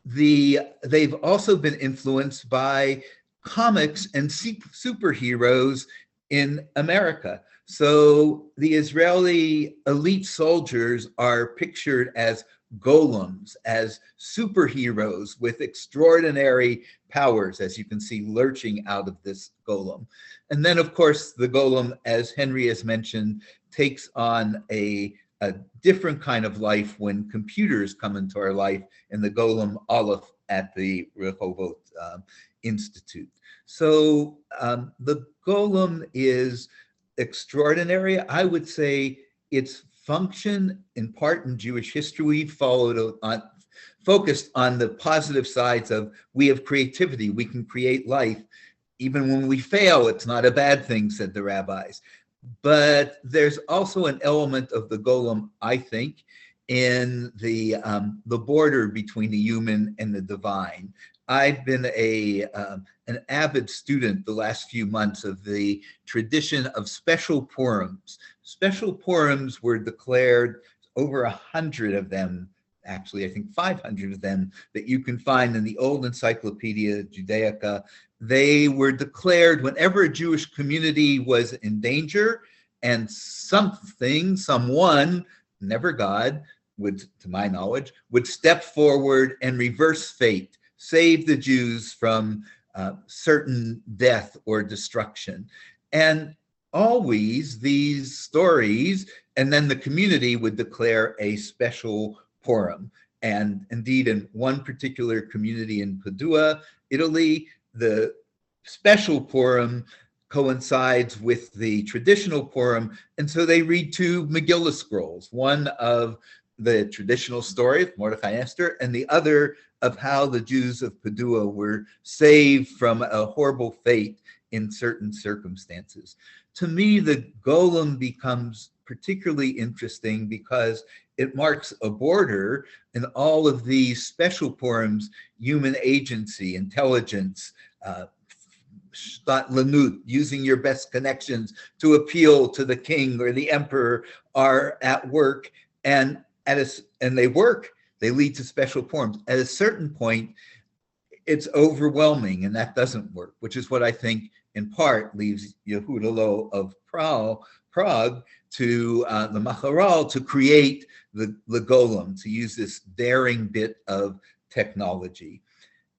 they've also been influenced by comics and superheroes in America. So the Israeli elite soldiers are pictured as golems, as superheroes with extraordinary powers, as you can see lurching out of this golem. And then, of course, the golem, as Henry has mentioned, takes on a different kind of life when computers come into our life in the golem Aleph at the Rehovot Institute. So the golem is extraordinary. I would say its function, in part in Jewish history, we focused on the positive sides of we have creativity, we can create life. even when we fail, it's not a bad thing, said the rabbis. But there's also an element of the golem, I think, in the border between the human and the divine. I've been an avid student the last few months of the tradition of special Purims. Special Purims were declared, over 100 of them, actually, I think 500 of them, that you can find in the old Encyclopedia Judaica. They were declared whenever a Jewish community was in danger and someone, never God, would, to my knowledge, would step forward and reverse fate, save the Jews from certain death or destruction. And always these stories, and then the community would declare a special Purim. And indeed, in one particular community in Padua, Italy, the special Purim coincides with the traditional Purim, and so they read two Megillah scrolls, one of the traditional story of Mordechai and Esther, and the other of how the Jews of Padua were saved from a horrible fate in certain circumstances. To me, the Golem becomes particularly interesting because it marks a border in all of these special Purims: human agency, intelligence, Lanut, using your best connections to appeal to the king or the emperor, are at work, and they work. They lead to special Purims. At a certain point, it's overwhelming, and that doesn't work, which is what I think in part leaves Yehuda Loew of Prague to the Maharal to create the Golem, to use this daring bit of technology.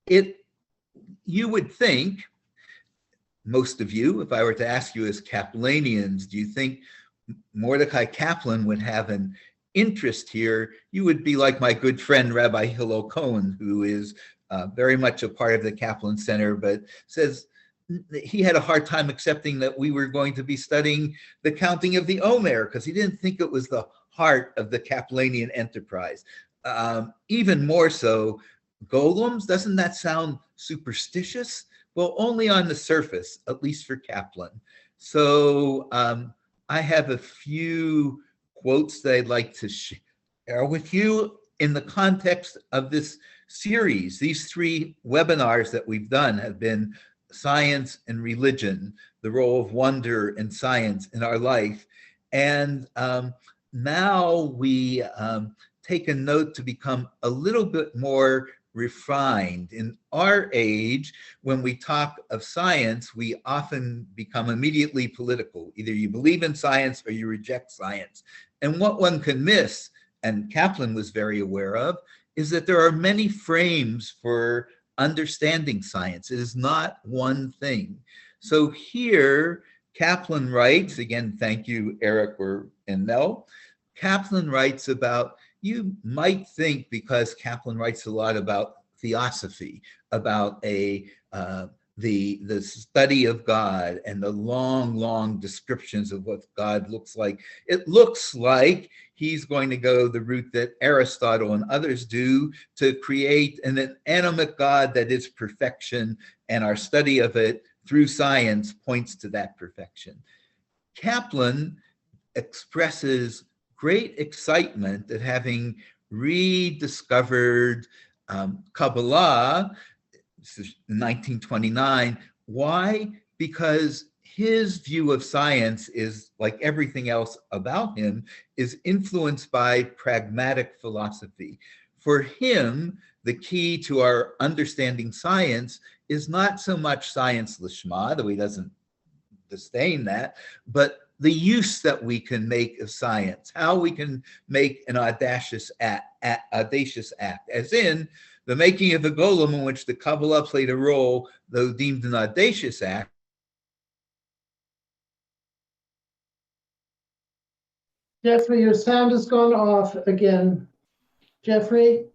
You would think, most of you, if I were to ask you as Kaplanians, do you think Mordecai Kaplan would have an interest here? You would be like my good friend Rabbi Hillel Cohen, who is very much a part of the Kaplan Center, but says he had a hard time accepting that we were going to be studying the counting of the Omer, because he didn't think it was the heart of the Kaplanian enterprise. Even more so, golems, doesn't that sound superstitious? Well, only on the surface, at least for Kaplan. So I have a few quotes that I'd like to share with you in the context of this series. These 3 webinars that we've done have been science and religion, the role of wonder and science in our life. And now we take a note to become a little bit more refined. In our age, when we talk of science, we often become immediately political. Either you believe in science or you reject science. And what one can miss, and Kaplan was very aware of, is that there are many frames for understanding science. It is not one thing. So here, Kaplan writes, again, thank you, Eric and Nell. Kaplan writes about, you might think, because Kaplan writes a lot about theosophy, about the study of God and the long descriptions of what God looks like. It looks like he's going to go the route that Aristotle and others do, to create an inanimate God that is perfection, and our study of it through science points to that perfection. Kaplan expresses great excitement at having rediscovered Kabbalah, this is 1929. Why? Because his view of science is, like everything else about him, is influenced by pragmatic philosophy. For him, the key to our understanding science is not so much science lishma, though he doesn't disdain that, but the use that we can make of science, how we can make an audacious act, as in the making of the Golem, in which the Kabbalah played a role, though deemed an audacious act. Jeffrey, your sound has gone off again. Jeffrey?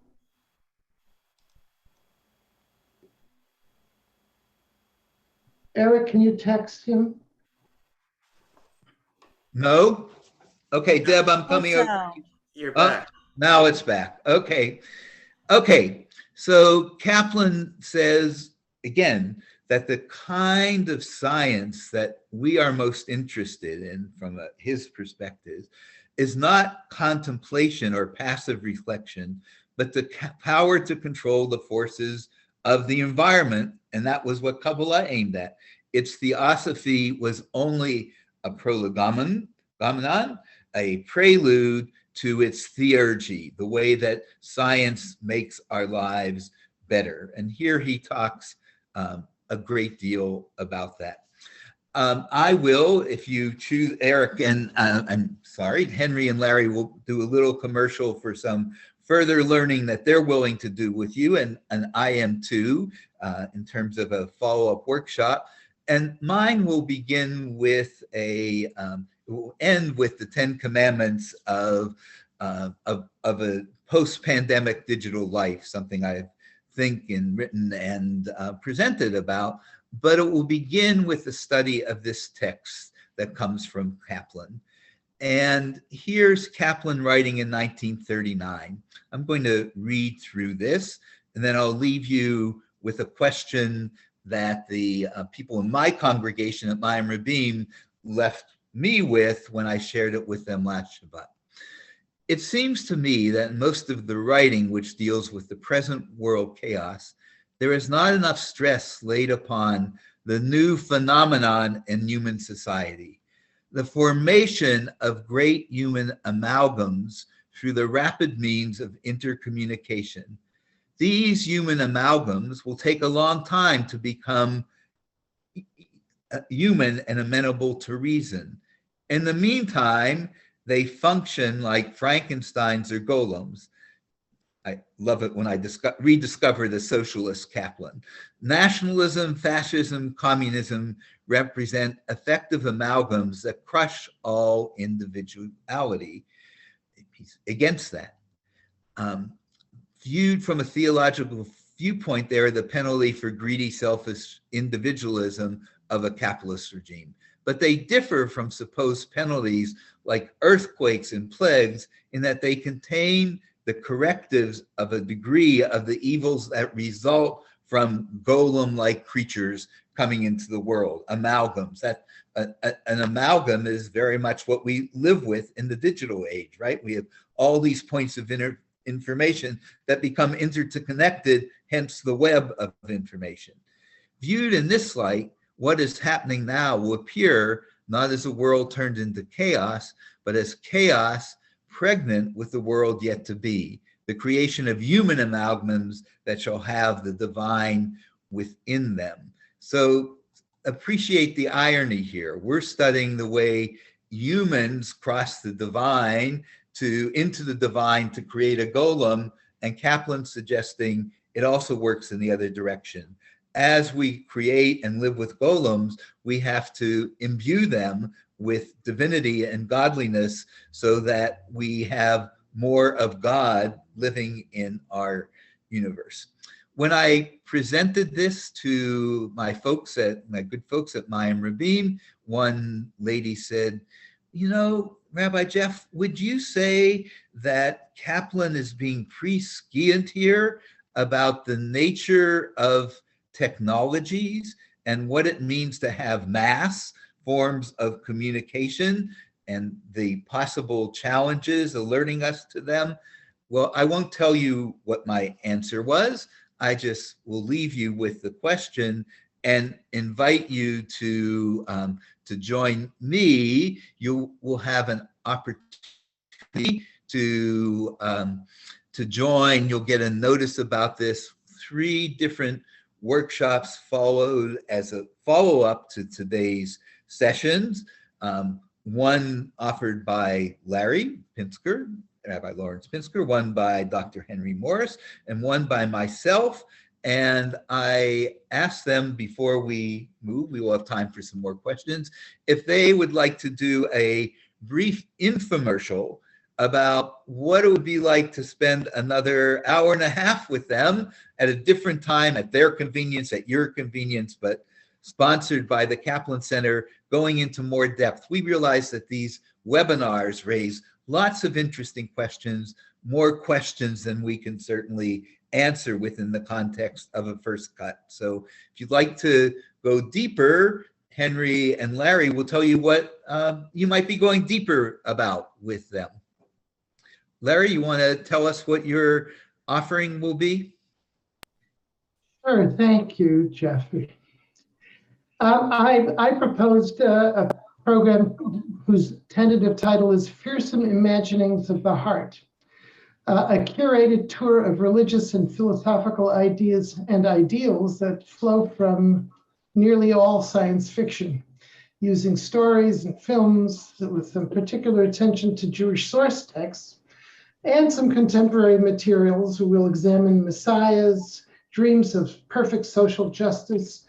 Eric, can you text him? No? Okay, Deb, I'm coming over. You're back. Now it's back. Okay. So Kaplan says, again, that the kind of science that we are most interested in from his perspective is not contemplation or passive reflection, but the power to control the forces of the environment. And that was what Kabbalah aimed at. Its theosophy was only a prolegomen, a prelude to its theurgy, the way that science makes our lives better. And here he talks a great deal about that. I will, if you choose, Eric and I'm sorry, Henry and Larry will do a little commercial for some further learning that they're willing to do with you, and I am too, in terms of a follow-up workshop. And mine will begin with will end with the 10 Commandments of a post-pandemic digital life, something I think and written and presented about. But it will begin with the study of this text that comes from Kaplan. And here's Kaplan writing in 1939. I'm going to read through this, and then I'll leave you with a question that the people in my congregation at Mayim Rabim left me with when I shared it with them last Shabbat. It seems to me that in most of the writing which deals with the present world chaos, there is not enough stress laid upon the new phenomenon in human society, the formation of great human amalgams through the rapid means of intercommunication. These human amalgams will take a long time to become human and amenable to reason. In the meantime, they function like Frankensteins or golems. I love it when I rediscover the socialist Kaplan. Nationalism, fascism, communism represent effective amalgams that crush all individuality. He's against that. Viewed from a theological viewpoint, they are the penalty for greedy, selfish individualism of a capitalist regime. But they differ from supposed penalties like earthquakes and plagues in that they contain the correctives of a degree of the evils that result from golem-like creatures coming into the world, amalgams. That an amalgam is very much what we live with in the digital age, right? We have all these points of information that become interconnected, hence the web of information. Viewed in this light, what is happening now will appear not as a world turned into chaos, but as chaos pregnant with the world yet to be, the creation of human amalgams that shall have the divine within them. So appreciate the irony here. We're studying the way humans cross the divine into the divine to create a golem, and Kaplan's suggesting it also works in the other direction. As we create and live with golems, we have to imbue them with divinity and godliness so that we have more of God living in our universe. When I presented this to my good folks at Mayim Rabim, one lady said, you know, Rabbi Jeff, would you say that Kaplan is being prescient here about the nature of technologies and what it means to have mass forms of communication and the possible challenges alerting us to them? Well, I won't tell you what my answer was. I just will leave you with the question and invite you to join me. You will have an opportunity to join. You'll get a notice about this. 3 different workshops followed as a follow-up to today's sessions. One offered by Larry Pinsker, Rabbi Lawrence Pinsker, one by Dr. Henry Morris, and one by myself. And I asked them before we move, we will have time for some more questions, if they would like to do a brief infomercial about what it would be like to spend another hour and a half with them at a different time, at their convenience, at your convenience, but sponsored by the Kaplan Center, going into more depth. We realize that these webinars raise lots of interesting questions, more questions than we can certainly answer within the context of a first cut. So if you'd like to go deeper, Henry and Larry will tell you what you might be going deeper about with them. Larry, you want to tell us what your offering will be? Sure, thank you, Jeffrey. I proposed a program whose tentative title is Fearsome Imaginings of the Heart, a curated tour of religious and philosophical ideas and ideals that flow from nearly all science fiction, using stories and films with some particular attention to Jewish source texts and some contemporary materials who will examine messiahs, dreams of perfect social justice,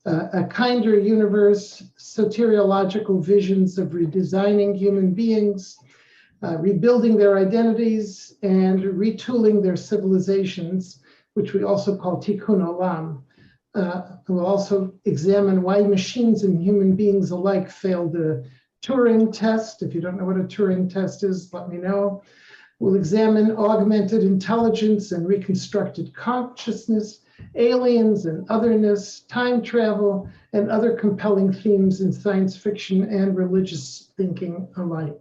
a kinder universe, soteriological visions of redesigning human beings, rebuilding their identities, and retooling their civilizations, which we also call tikkun olam. We'll also examine why machines and human beings alike fail the Turing test. If you don't know what a Turing test is, let me know. We'll examine augmented intelligence and reconstructed consciousness, aliens and otherness, time travel, and other compelling themes in science fiction and religious thinking alike.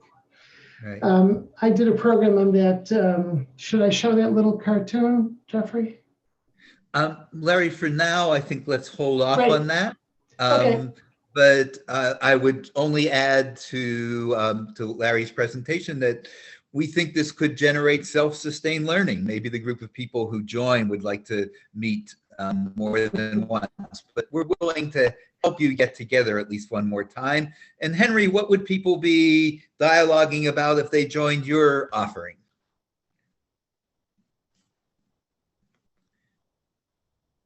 Right. I did a program on that. Should I show that little cartoon, Jeffrey? Larry, for now, I think let's hold off Right. on that. Okay. But I would only add to Larry's presentation that we think this could generate self-sustained learning. Maybe the group of people who join would like to meet more than once, but we're willing to help you get together at least one more time. And Henry, what would people be dialoguing about if they joined your offering?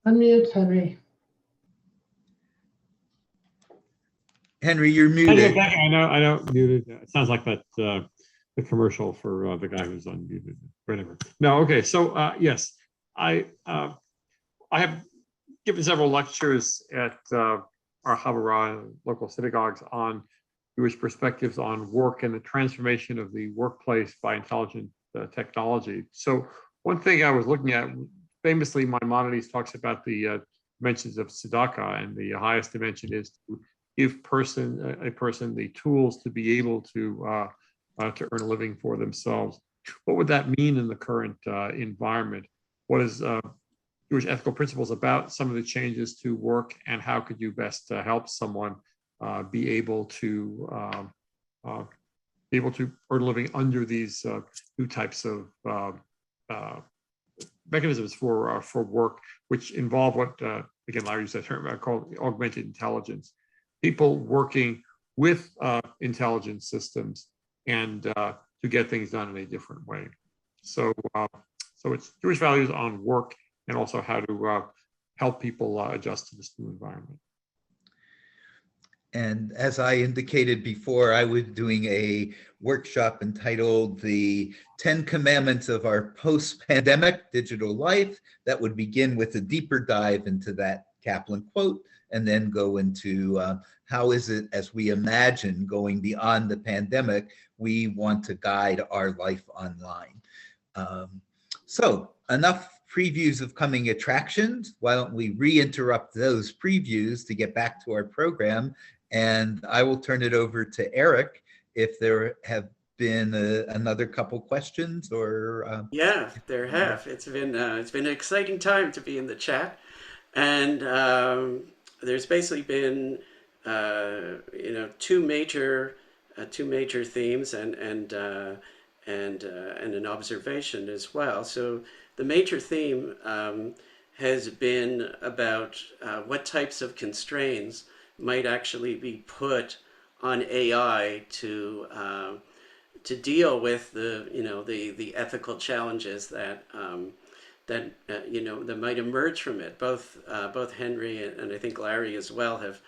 Unmute, Henry. Henry, you're muted. I know, muted. It sounds like that the commercial for the guy who's unmuted. Whatever. No, okay. So yes, I have given several lectures at our Havurah local synagogues on Jewish perspectives on work and the transformation of the workplace by intelligent technology. So one thing I was looking at, famously, Maimonides talks about the dimensions of tzedakah, and the highest dimension is to give a person the tools to be able to earn a living for themselves. What would that mean in the current environment? What is Jewish ethical principles about some of the changes to work, and how could you best help someone be able to earn a living under these new types of mechanisms for work, which involve what again Larry used that term called augmented intelligence. People working with intelligence systems and to get things done in a different way. So it's Jewish values on work, and also how to help people adjust to this new environment. And as I indicated before, I was doing a workshop entitled The 10 Commandments of Our Post-Pandemic Digital Life that would begin with a deeper dive into that Kaplan quote, and then go into how is it, as we imagine going beyond the pandemic, we want to guide our life online. So enough previews of coming attractions. Why don't we re-interrupt those previews to get back to our program? And I will turn it over to Eric if there have been another couple questions or. Yeah, there have. It's been an exciting time to be in the chat, and there's basically been two major themes and an observation as well. So the major theme has been about what types of constraints might actually be put on AI to deal with the ethical challenges that that might emerge from it. Both Henry and I think Larry as well have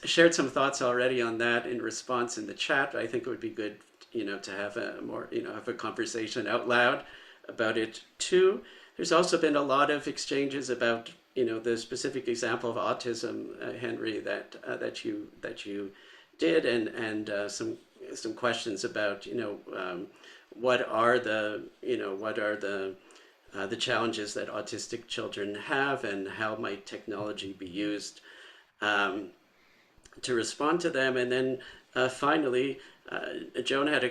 shared some thoughts already on that in response in the chat. I think it would be good to have have a conversation out loud about it too. There's also been a lot of exchanges about the specific example of autism, Henry, that you did, and some questions about what are the the challenges that autistic children have and how might technology be used to respond to them. And then finally, Joan had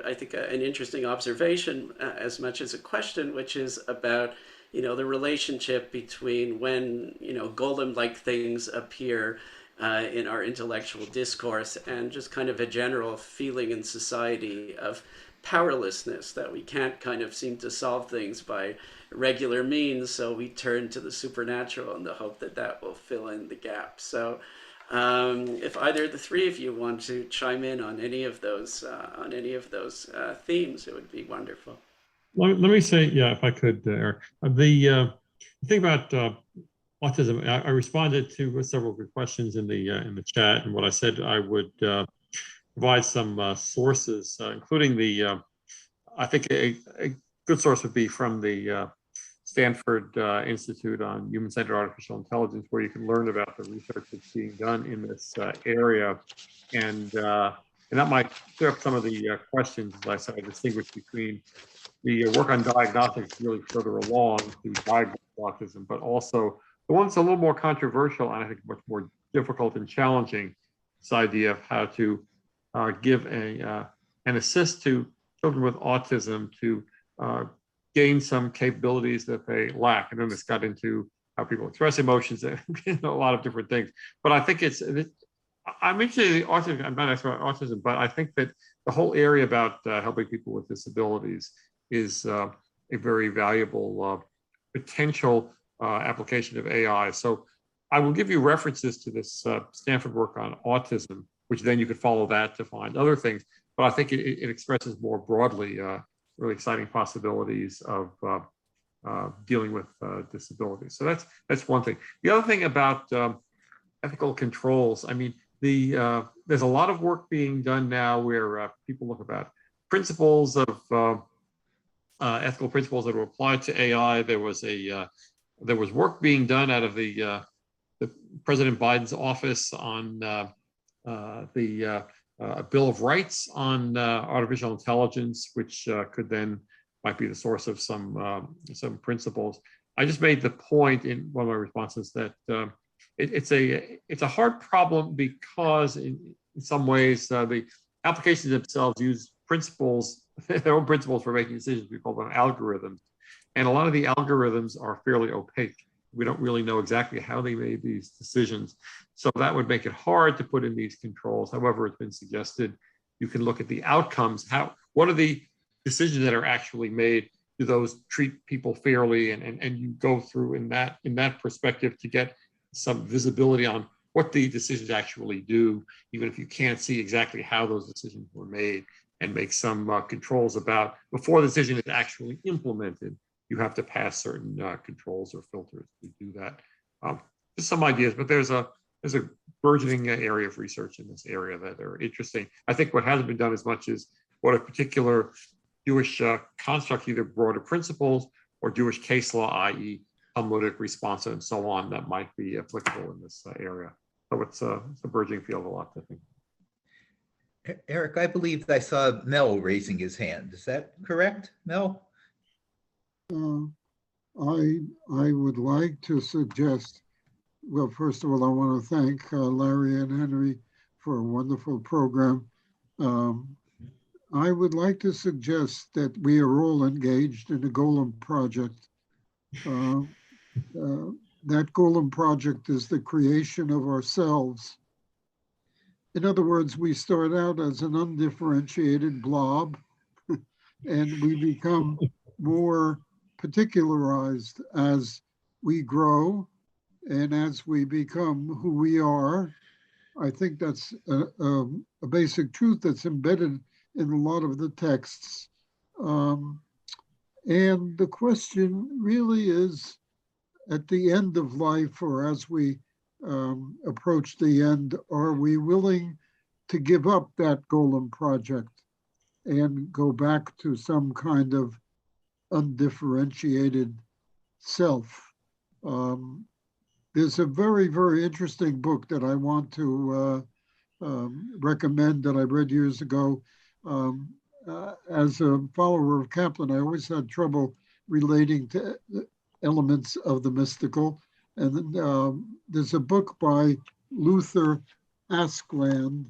I think an interesting observation as much as a question, which is about the relationship between when golem-like things appear in our intellectual discourse and just kind of a general feeling in society of powerlessness, that we can't kind of seem to solve things by regular means, so we turn to the supernatural in the hope that that will fill in the gap. So if either of the three of you want to chime in on any of those themes, it would be wonderful. Let me say, yeah, if I could, Eric, the thing about autism, I responded to several good questions in the chat, and what I said I would provide some sources, including I think a good source would be from the Stanford Institute on Human-Centered Artificial Intelligence, where you can learn about the research that's being done in this area, and that might clear up some of the questions. As I said, I distinguish between the work on diagnostics really further along to diagnose autism, but also the one that's a little more controversial and I think much more difficult and challenging, this idea of how to give an assist to children with autism to gain some capabilities that they lack. And then this got into how people express emotions and a lot of different things. But I think I'm interested in autism. I'm not an expert on autism, but I think that the whole area about helping people with disabilities is a very valuable potential application of AI. So I will give you references to this Stanford work on autism, which then you could follow that to find other things. But I think it expresses more broadly really exciting possibilities of dealing with disabilities. So that's one thing. The other thing about ethical controls, I mean, there's a lot of work being done now where people look about principles of ethical principles that are applied to AI. There was work being done out of the President Biden's office on the Bill of Rights on artificial intelligence, which might be the source of some principles. I just made the point in one of my responses that it's a hard problem because in some ways the applications themselves use principles, their own principles for making decisions. We call them algorithms, and a lot of the algorithms are fairly opaque. We don't really know exactly how they made these decisions. So that would make it hard to put in these controls. However, it's been suggested you can look at the outcomes. What are the decisions that are actually made? Do those treat people fairly? And you go through in that perspective to get some visibility on what the decisions actually do, even if you can't see exactly how those decisions were made, and make some controls about before the decision is actually implemented. You have to pass certain controls or filters to do that. Just some ideas, but there's a burgeoning area of research in this area that are interesting. I think what hasn't been done as much is what a particular Jewish construct, either broader principles or Jewish case law, i.e. Talmudic response and so on, that might be applicable in this area. So it's a burgeoning field, a lot to think. Eric, I believe I saw Mel raising his hand. Is that correct, Mel? I would like to suggest, well, first of all, I want to thank Larry and Henry for a wonderful program. I would like to suggest that we are all engaged in the Golem project. That Golem project is the creation of ourselves. In other words, we start out as an undifferentiated blob and we become more particularized as we grow and as we become who we are. I think that's a basic truth that's embedded in a lot of the texts. And the question really is, at the end of life, or as we approach the end, are we willing to give up that Golem project and go back to some kind of undifferentiated self? There's a very, very interesting book that I want to recommend that I read years ago. As a follower of Kaplan, I always had trouble relating to elements of the mystical. And there's a book by Luther Askland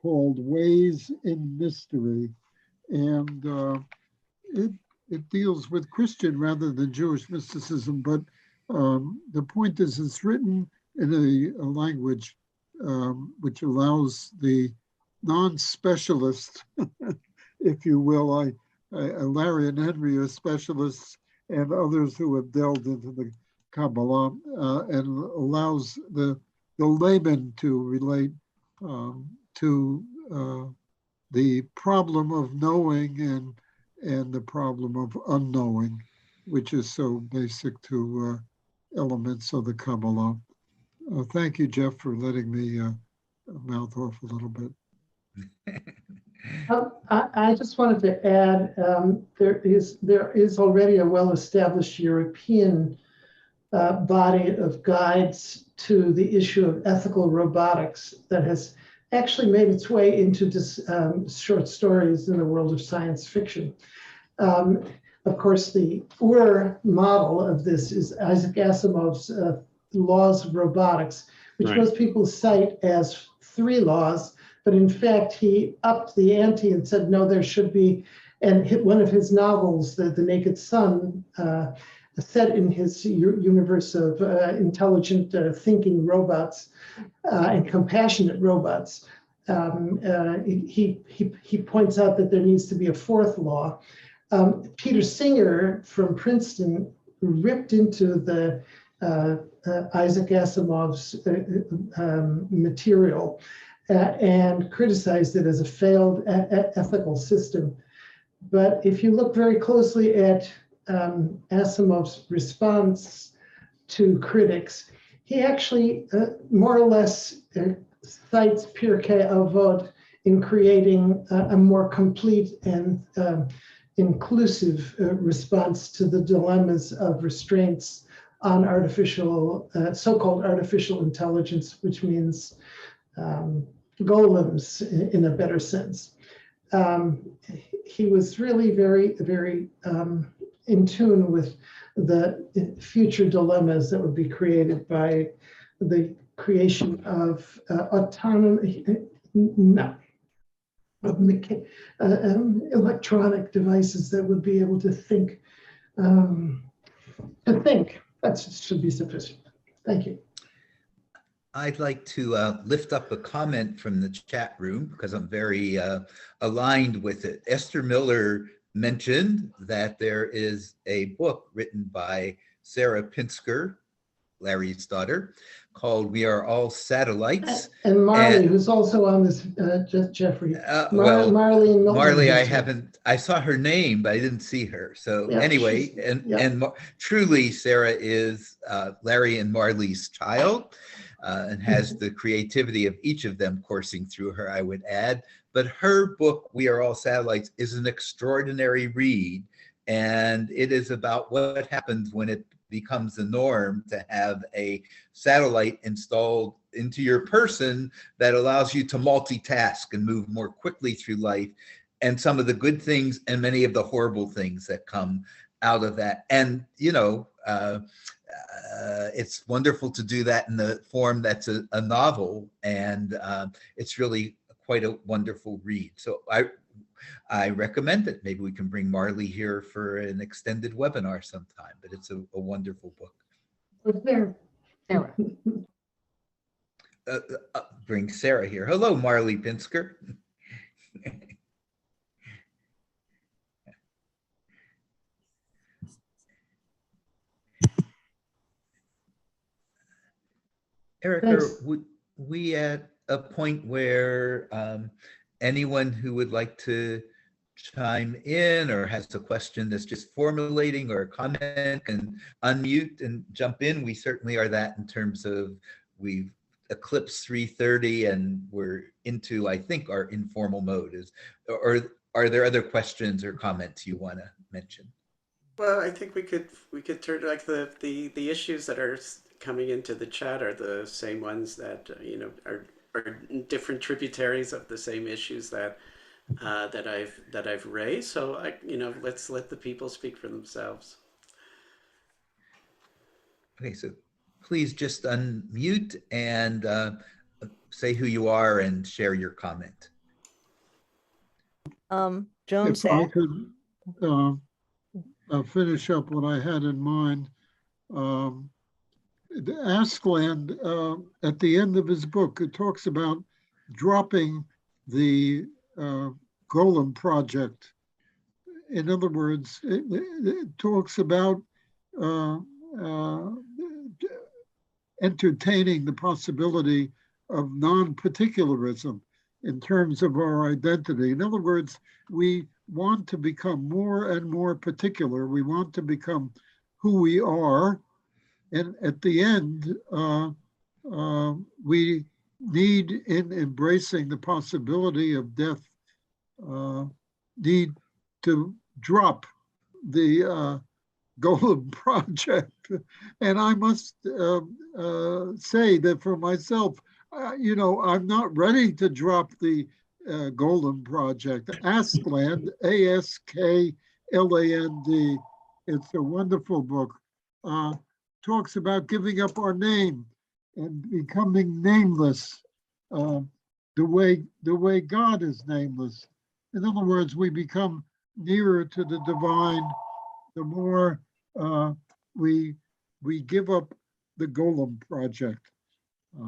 called Ways in Mystery. And it deals with Christian rather than Jewish mysticism, but the point is it's written in a language which allows the non-specialist, if you will, Larry and Henry are specialists, and others who have delved into the Kabbalah, and allows the layman to relate to the problem of knowing and the problem of unknowing, which is so basic to elements of the Kabbalah. Thank you, Jeff, for letting me mouth off a little bit. I just wanted to add, there is already a well-established European body of guides to the issue of ethical robotics that has actually made its way into short stories in the world of science fiction. Of course, the model of this is Isaac Asimov's laws of robotics, which most people cite as 3 laws, but in fact, he upped the ante and said, no, there should be, and one of his novels, The Naked Sun, set in his universe of intelligent thinking robots and compassionate robots. He points out that there needs to be a 4th law. Peter Singer from Princeton ripped into the Isaac Asimov's material and criticized it as a failed ethical system. But if you look very closely at Asimov's response to critics, he actually more or less cites Pirkei Avot in creating a more complete and inclusive response to the dilemmas of restraints on so-called artificial intelligence, which means golems in a better sense. He was really very, very in tune with the future dilemmas that would be created by the creation of electronic devices that would be able to think. That should be sufficient. Thank you. I'd like to lift up a comment from the chat room because I'm very aligned with it. Esther Miller mentioned that there is a book written by Sarah Pinsker, Larry's daughter, called We Are All Satellites. And Marley, who's also on this, Jeffrey. Marley and Milton. Marley, I saw her name, but I didn't see her. So yeah, anyway, truly Sarah is Larry and Marley's child. And has the creativity of each of them coursing through her, I would add. But her book, We Are All Satellites, is an extraordinary read. And it is about what happens when it becomes the norm to have a satellite installed into your person that allows you to multitask and move more quickly through life, and some of the good things and many of the horrible things that come out of that. And, it's wonderful to do that in the form that's a novel, and it's really quite a wonderful read. So I recommend it. Maybe we can bring Marley here for an extended webinar sometime, but it's a wonderful book. Sarah. Bring Sarah here. Hello, Marley Pinsker. Eric, are we at a point where anyone who would like to chime in or has a question that's just formulating or a comment can unmute and jump in? We certainly are that in terms of we've eclipsed 3:30 and we're into, I think, our informal mode. Or are there other questions or comments you want to mention? Well, I think we could turn like the issues that are coming into the chat are the same ones that are different tributaries of the same issues that I've raised. So let's let the people speak for themselves. Okay, so please just unmute and say who you are and share your comment. If Joan I Sack. could finish up what I had in mind. The Askland, at the end of his book, it talks about dropping the Golem project. In other words, it talks about entertaining the possibility of non-particularism in terms of our identity. In other words, we want to become more and more particular. We want to become who we are. And at the end, we need, in embracing the possibility of death, need to drop the Golem project. And I must say that for myself, I'm not ready to drop the Golem project. Askland, Askland. It's a wonderful book. Talks about giving up our name and becoming nameless, the way God is nameless. In other words, we become nearer to the divine the more we give up the Golem project.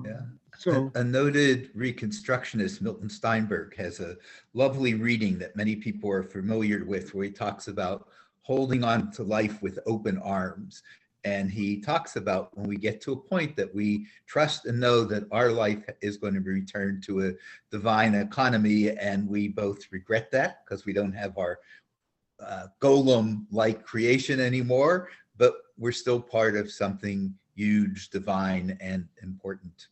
Yeah. So a noted reconstructionist, Milton Steinberg, has a lovely reading that many people are familiar with, where he talks about holding on to life with open arms. And he talks about when we get to a point that we trust and know that our life is going to return to a divine economy, and we both regret that because we don't have our golem-like creation anymore, but we're still part of something huge, divine, and important.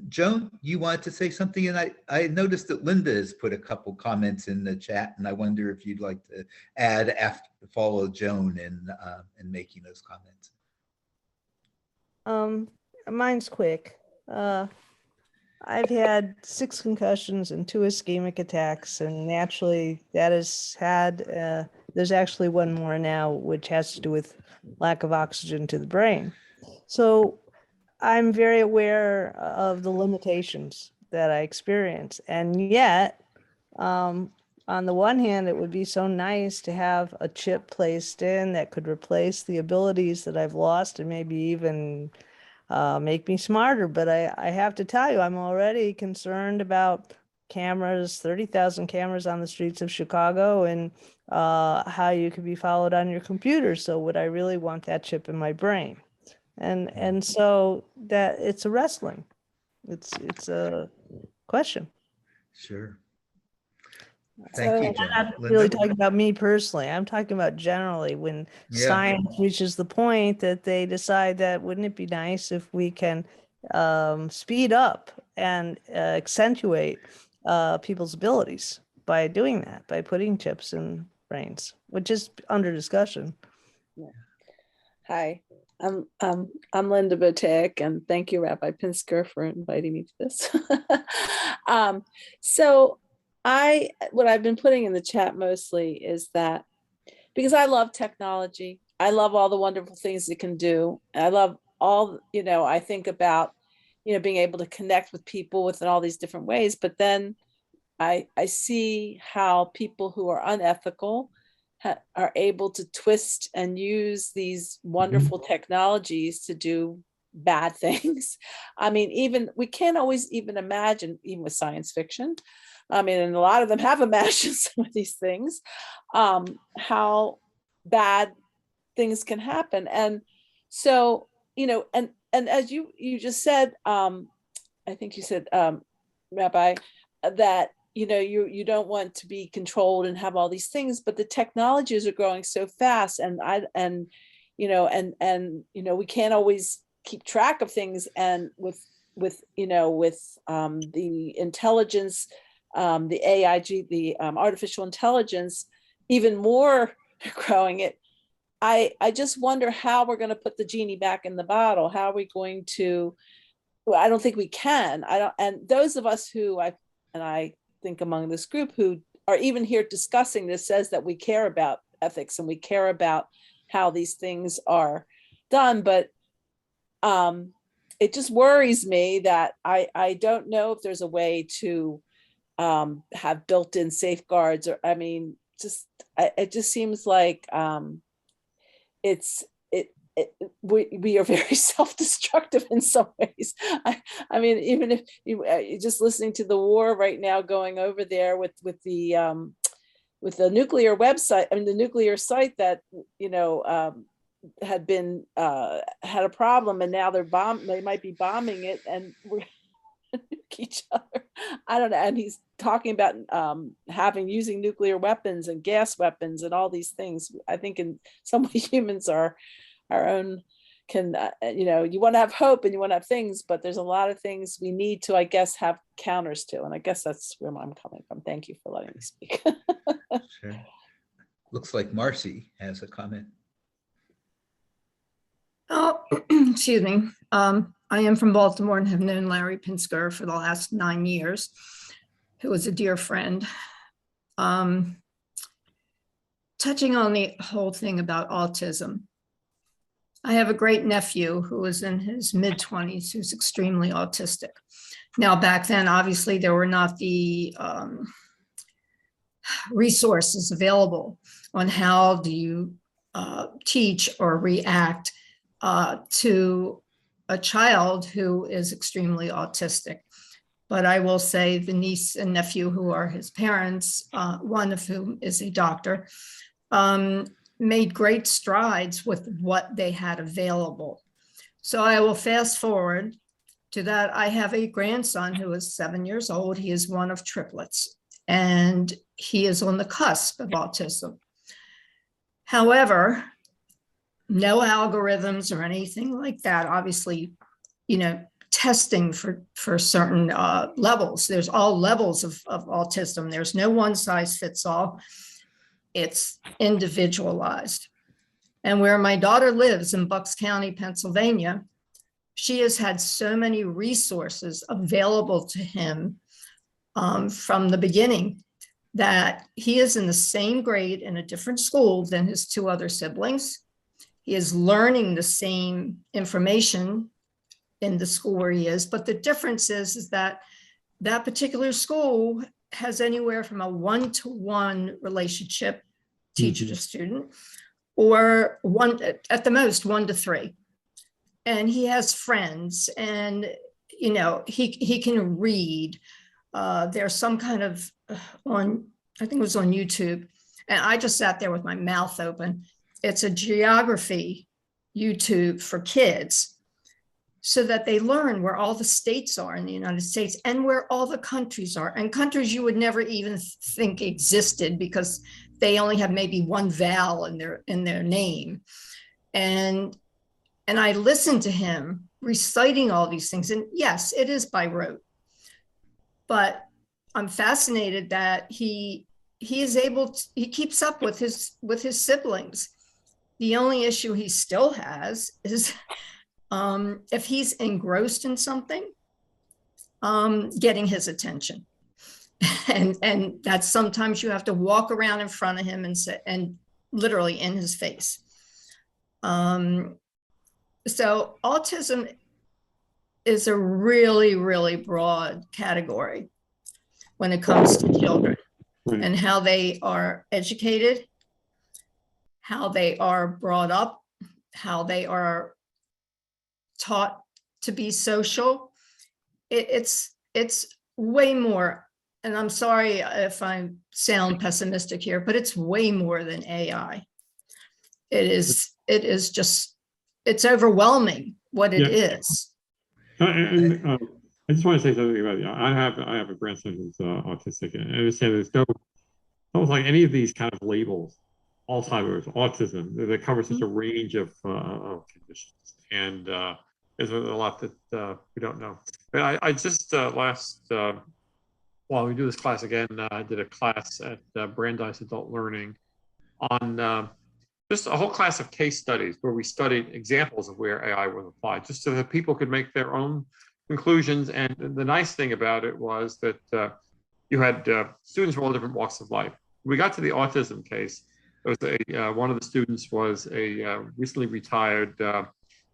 Joan, you wanted to say something, and I noticed that Linda has put a couple comments in the chat, and I wonder if you'd like to add after follow Joan in making those comments. Mine's quick. I've had 6 concussions and 2 ischemic attacks, and naturally that has had, there's actually one more now, which has to do with lack of oxygen to the brain. So I'm very aware of the limitations that I experience. And yet, on the one hand, it would be so nice to have a chip placed in that could replace the abilities that I've lost and maybe even make me smarter. But I have to tell you, I'm already concerned about cameras, 30,000 cameras on the streets of Chicago, and how you could be followed on your computer. So would I really want that chip in my brain? And so that it's a wrestling. It's a question. Sure. Thank you, Joan. I'm not really talking about me personally. I'm talking about generally when science reaches the point that they decide that wouldn't it be nice if we can speed up and accentuate people's abilities by doing that, by putting chips in brains, which is under discussion. Hi, I'm Linda Botek, and thank you, Rabbi Pinsker, for inviting me to this. So what I've been putting in the chat mostly is that because I love technology, I love all the wonderful things it can do. I love all, I think about, being able to connect with people within all these different ways. But then I see how people who are unethical are able to twist and use these wonderful technologies to do bad things. I mean, we can't always even imagine, even with science fiction, and a lot of them have imagined some of these things, how bad things can happen. And so, and as you just said, I think you said, Rabbi, that you don't want to be controlled and have all these things, but the technologies are growing so fast, and we can't always keep track of things. And with the intelligence, the AIG, the artificial intelligence, even more growing it, I just wonder how we're going to put the genie back in the bottle. How are we going to? Well, I don't think we can. And those of us who I think among this group who are even here discussing this says that we care about ethics and we care about how these things are done, but it just worries me that I don't know if there's a way to have built-in safeguards, or I mean, it just seems like we are very self-destructive in some ways. I mean, even if you just listening to the war right now going over there with the nuclear website, I mean, the nuclear site that, had been had a problem, and now they might be bombing it, and we're nuke each other. I don't know. And he's talking about using nuclear weapons and gas weapons and all these things. I think in some way humans are our own, you want to have hope and you want to have things, but there's a lot of things we need to, I guess, have counters to. And I guess that's where I'm coming from. Thank you for letting me speak. Sure. Looks like Marcy has a comment. Oh, excuse me. I am from Baltimore and have known Larry Pinsker for the last 9 years, who was a dear friend. Touching on the whole thing about autism, I have a great nephew who is in his mid-20s who's extremely autistic. Now, back then, obviously, there were not the resources available on how do you teach or react to a child who is extremely autistic. But I will say the niece and nephew who are his parents, one of whom is a doctor, made great strides with what they had available. So I will fast forward to that. I have a grandson who is 7 years old. He is one of triplets, and he is on the cusp of autism. However, no algorithms or anything like that. Obviously, testing for certain levels. There's all levels of autism. There's no one size fits all. It's individualized. And where my daughter lives in Bucks County, Pennsylvania, she has had so many resources available to him from the beginning that he is in the same grade in a different school than his two other siblings. He is learning the same information in the school where he is, but the difference is that that particular school has anywhere from a 1-to-1 relationship, teacher to student, or one at the most 1-to-3. And he has friends, and he can read. There's some kind of I think it was on YouTube, and I just sat there with my mouth open. It's a geography YouTube for kids, so that they learn where all the states are in the United States and where all the countries are, and countries you would never even think existed because they only have maybe one vowel in their name. And I listened to him reciting all these things. And yes, it is by rote, but I'm fascinated that he keeps up with his siblings. The only issue he still has is if he's engrossed in something, getting his attention. And that's sometimes you have to walk around in front of him and literally in his face. So autism is a really, really broad category when it comes to children and how they are educated, how they are brought up, how they are taught to be social. It's way more, and I'm sorry if I sound pessimistic here, but it's way more than AI. It's overwhelming what it is. I just want to say something about it. I have a grandson who's autistic, and I understand there's no like any of these kind of labels, Alzheimer's, autism, that cover such a range of conditions, and there's a lot that we don't know. But I just while we do this class again, I did a class at Brandeis Adult Learning on just a whole class of case studies where we studied examples of where AI was applied, just so that people could make their own conclusions. And the nice thing about it was that you had students from all different walks of life. When we got to the autism case, there was one of the students was a recently retired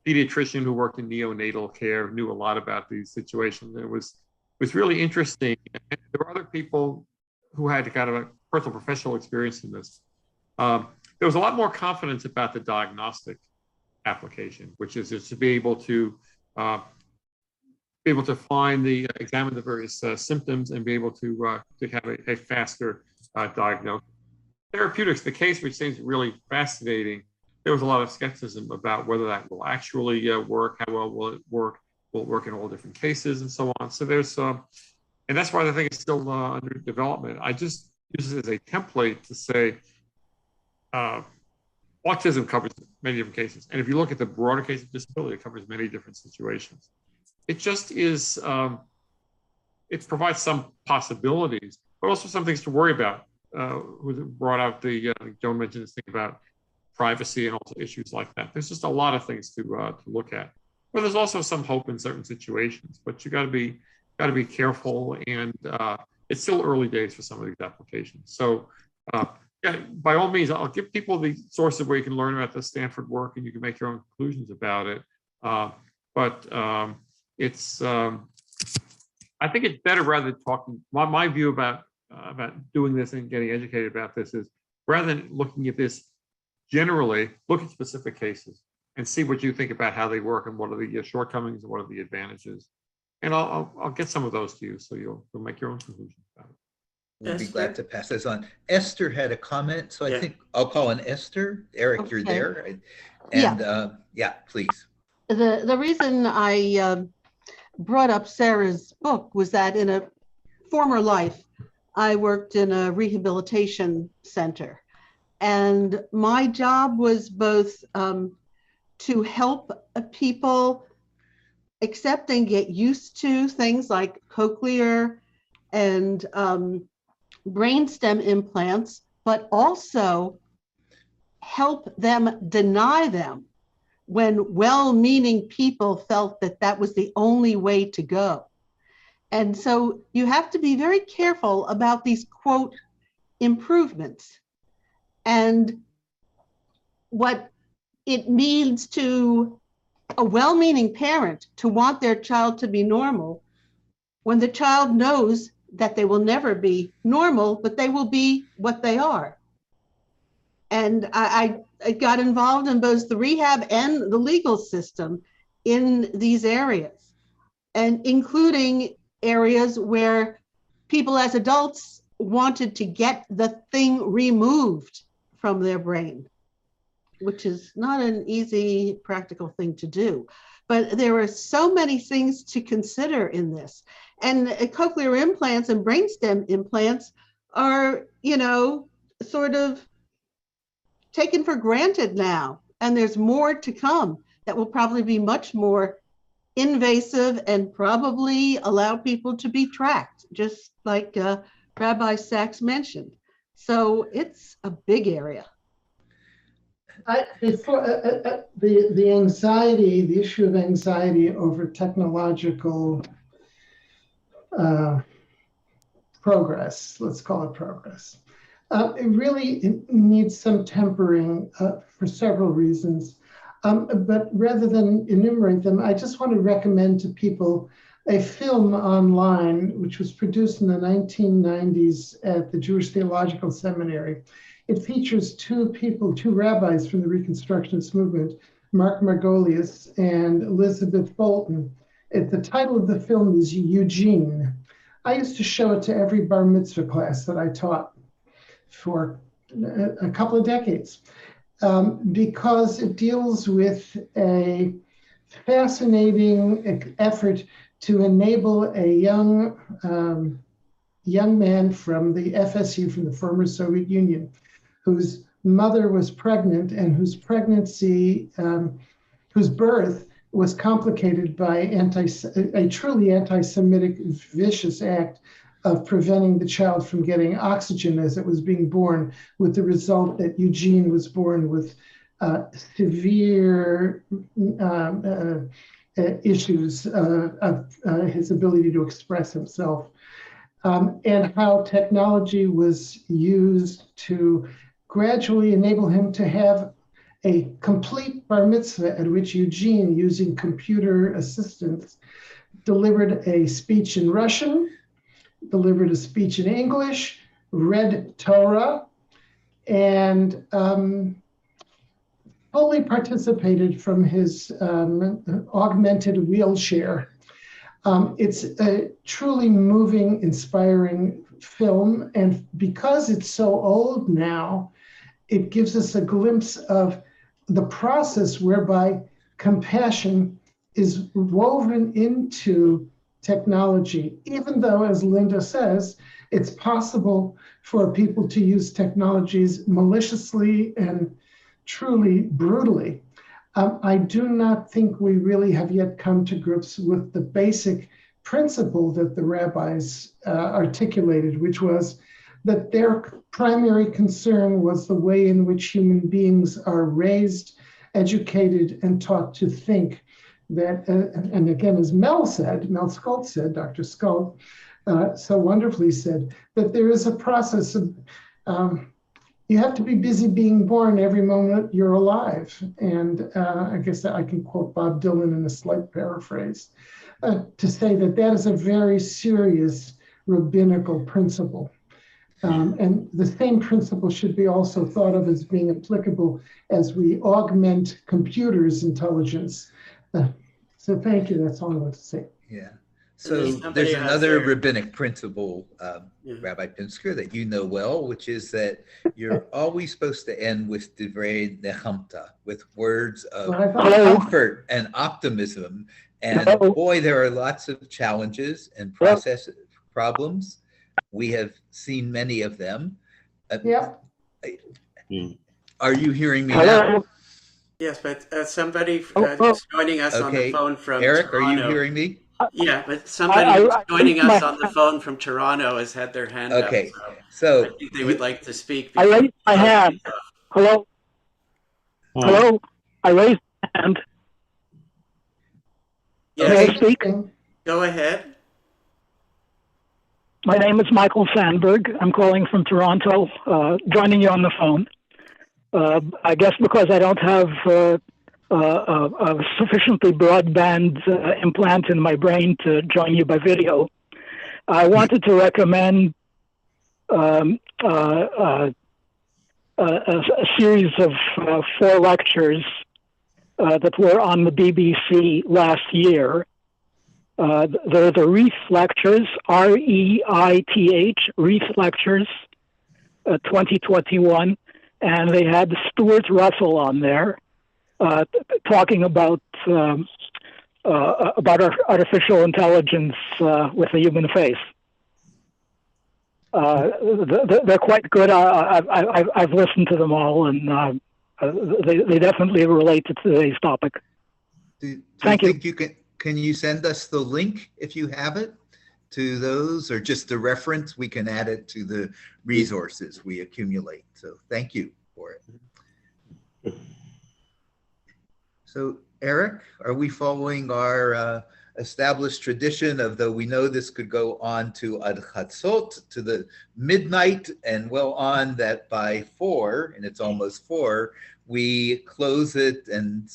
pediatrician who worked in neonatal care, knew a lot about these situations. It was really interesting. And there were other people who had kind of a personal professional experience in this. There was a lot more confidence about the diagnostic application, which is to be able to examine the various symptoms and be able to have a faster diagnosis. Therapeutics, the case which seems really fascinating, there was a lot of skepticism about whether that will actually work, how well will it work in all different cases and so on. So there's, and that's why I think it's still under development. I just use it as a template to say, autism covers many different cases. And if you look at the broader case of disability, it covers many different situations. It just is, it provides some possibilities, but also some things to worry about. Who brought out Joan mentioned this thing about privacy and also issues like that. There's just a lot of things to look at. But there's also some hope in certain situations, but you got to be careful, and it's still early days for some of these applications. So yeah, by all means, I'll give people the sources where you can learn about the Stanford work and you can make your own conclusions about it. But it's, I think it's better rather than talking, my view about doing this and getting educated about this is, rather than looking at this generally, look at specific cases and see what you think about how they work and what are the shortcomings and what are the advantages. And I'll get some of those to you, so you'll make your own conclusions about it. We'll be glad to pass this on. Esther had a comment, so I think I'll call on Esther. Eric, you're there. And yeah, please. The reason I brought up Sarah's book was that in a former life, I worked in a rehabilitation center. And my job was both to help people accept and get used to things like cochlear and brainstem implants, but also help them deny them when well-meaning people felt that that was the only way to go. And so you have to be very careful about these, quote, improvements and what it means to a well-meaning parent to want their child to be normal when the child knows that they will never be normal, but they will be what they are. And I got involved in both the rehab and the legal system in these areas, and including areas where people as adults wanted to get the thing removed from their brain, which is not an easy practical thing to do. But there are so many things to consider in this. And cochlear implants and brainstem implants are, you know, sort of taken for granted now. And there's more to come that will probably be much more invasive and probably allow people to be tracked, just like Rabbi Sachs mentioned. So it's a big area. The anxiety, the issue of anxiety over technological progress, let's call it progress, it really needs some tempering for several reasons. But rather than enumerate them, I just want to recommend to people a film online, which was produced in the 1990s at the Jewish Theological Seminary. It features two rabbis from the Reconstructionist movement, Mark Margolius and Elizabeth Bolton. The title of the film is Eugene. I used to show it to every bar mitzvah class that I taught for a couple of decades because it deals with a fascinating effort to enable a young man from the FSU, from the former Soviet Union, whose mother was pregnant and whose pregnancy, whose birth was complicated by a truly anti-Semitic vicious act of preventing the child from getting oxygen as it was being born, with the result that Eugene was born with severe issues of his ability to express himself, and how technology was used to gradually enable him to have a complete bar mitzvah at which Eugene, using computer assistance, delivered a speech in Russian, delivered a speech in English, read Torah, and fully participated from his augmented wheelchair. It's a truly moving, inspiring film. And because it's so old now, it gives us a glimpse of the process whereby compassion is woven into technology, even though, as Linda says, it's possible for people to use technologies maliciously and truly brutally. I do not think we really have yet come to grips with the basic principle that the rabbis articulated, which was that their primary concern was the way in which human beings are raised, educated, and taught to think. That, and again, as Mel Skult said, Dr. Skult so wonderfully said, that there is a process of, you have to be busy being born every moment you're alive. And I guess I can quote Bob Dylan in a slight paraphrase to say that that is a very serious rabbinical principle. And the same principle should be also thought of as being applicable as we augment computers' intelligence. So thank you, that's all I want to say. Yeah. So there's another rabbinic principle, Rabbi Pinsker, that you know well, which is that you're always supposed to end with divrei nechemta, with words of comfort and optimism. And boy, there are lots of challenges and process problems. We have seen many of them. Yeah. Are you hearing me now? Yes, but somebody is joining us on the phone from Eric, Toronto. are you hearing me? Yeah, but somebody who's joining us on the phone from Toronto has had their hand up. So I think they would like to speak. I raised my hand. Hello? Hello? I raised my hand. Yes. May I speak? Go ahead. My name is Michael Sandberg. I'm calling from Toronto, joining you on the phone. I guess because I don't have a sufficiently broadband implant in my brain to join you by video, I wanted to recommend a series of 4 lectures that were on the BBC last year. They're the Reith Lectures, R-E-I-T-H, Reith Lectures, 2021, and they had Stuart Russell on there talking about artificial intelligence with the human face. They're quite good. I've listened to them all, and they definitely relate to today's topic. Thank you. Can you send us the link if you have it to those, or just the reference? We can add it to the resources we accumulate. So thank you for it. So Eric, are we following our established tradition of, though we know this could go on to Ad Chatzot, to the midnight, and well on that by 4, and it's almost 4, we close it and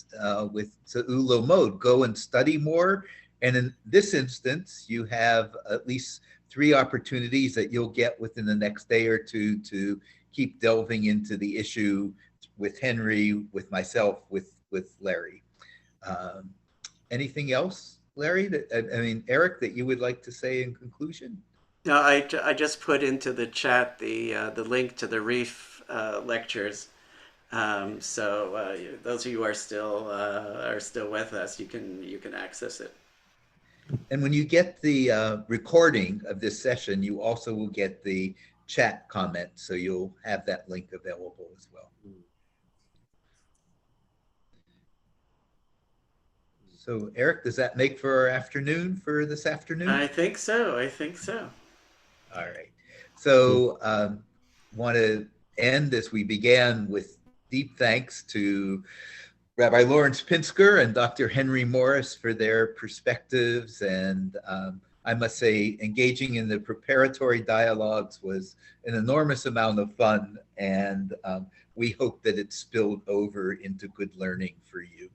with Se'ulo mode, go and study more. And in this instance, you have at least 3 opportunities that you'll get within the next day or 2 to keep delving into the issue with Henry, with myself, with Larry. Anything else, Larry? Eric, that you would like to say in conclusion? No, I just put into the chat the link to the Reef lectures. So those of you who are still with us, you can access it. And when you get the recording of this session, you also will get the chat comment, so you'll have that link available as well. So Eric, does that make for our afternoon for this afternoon? I think so. All right. So want to end as we began with deep thanks to Rabbi Lawrence Pinsker and Dr. Henry Morris for their perspectives, and I must say, engaging in the preparatory dialogues was an enormous amount of fun, and we hope that it spilled over into good learning for you.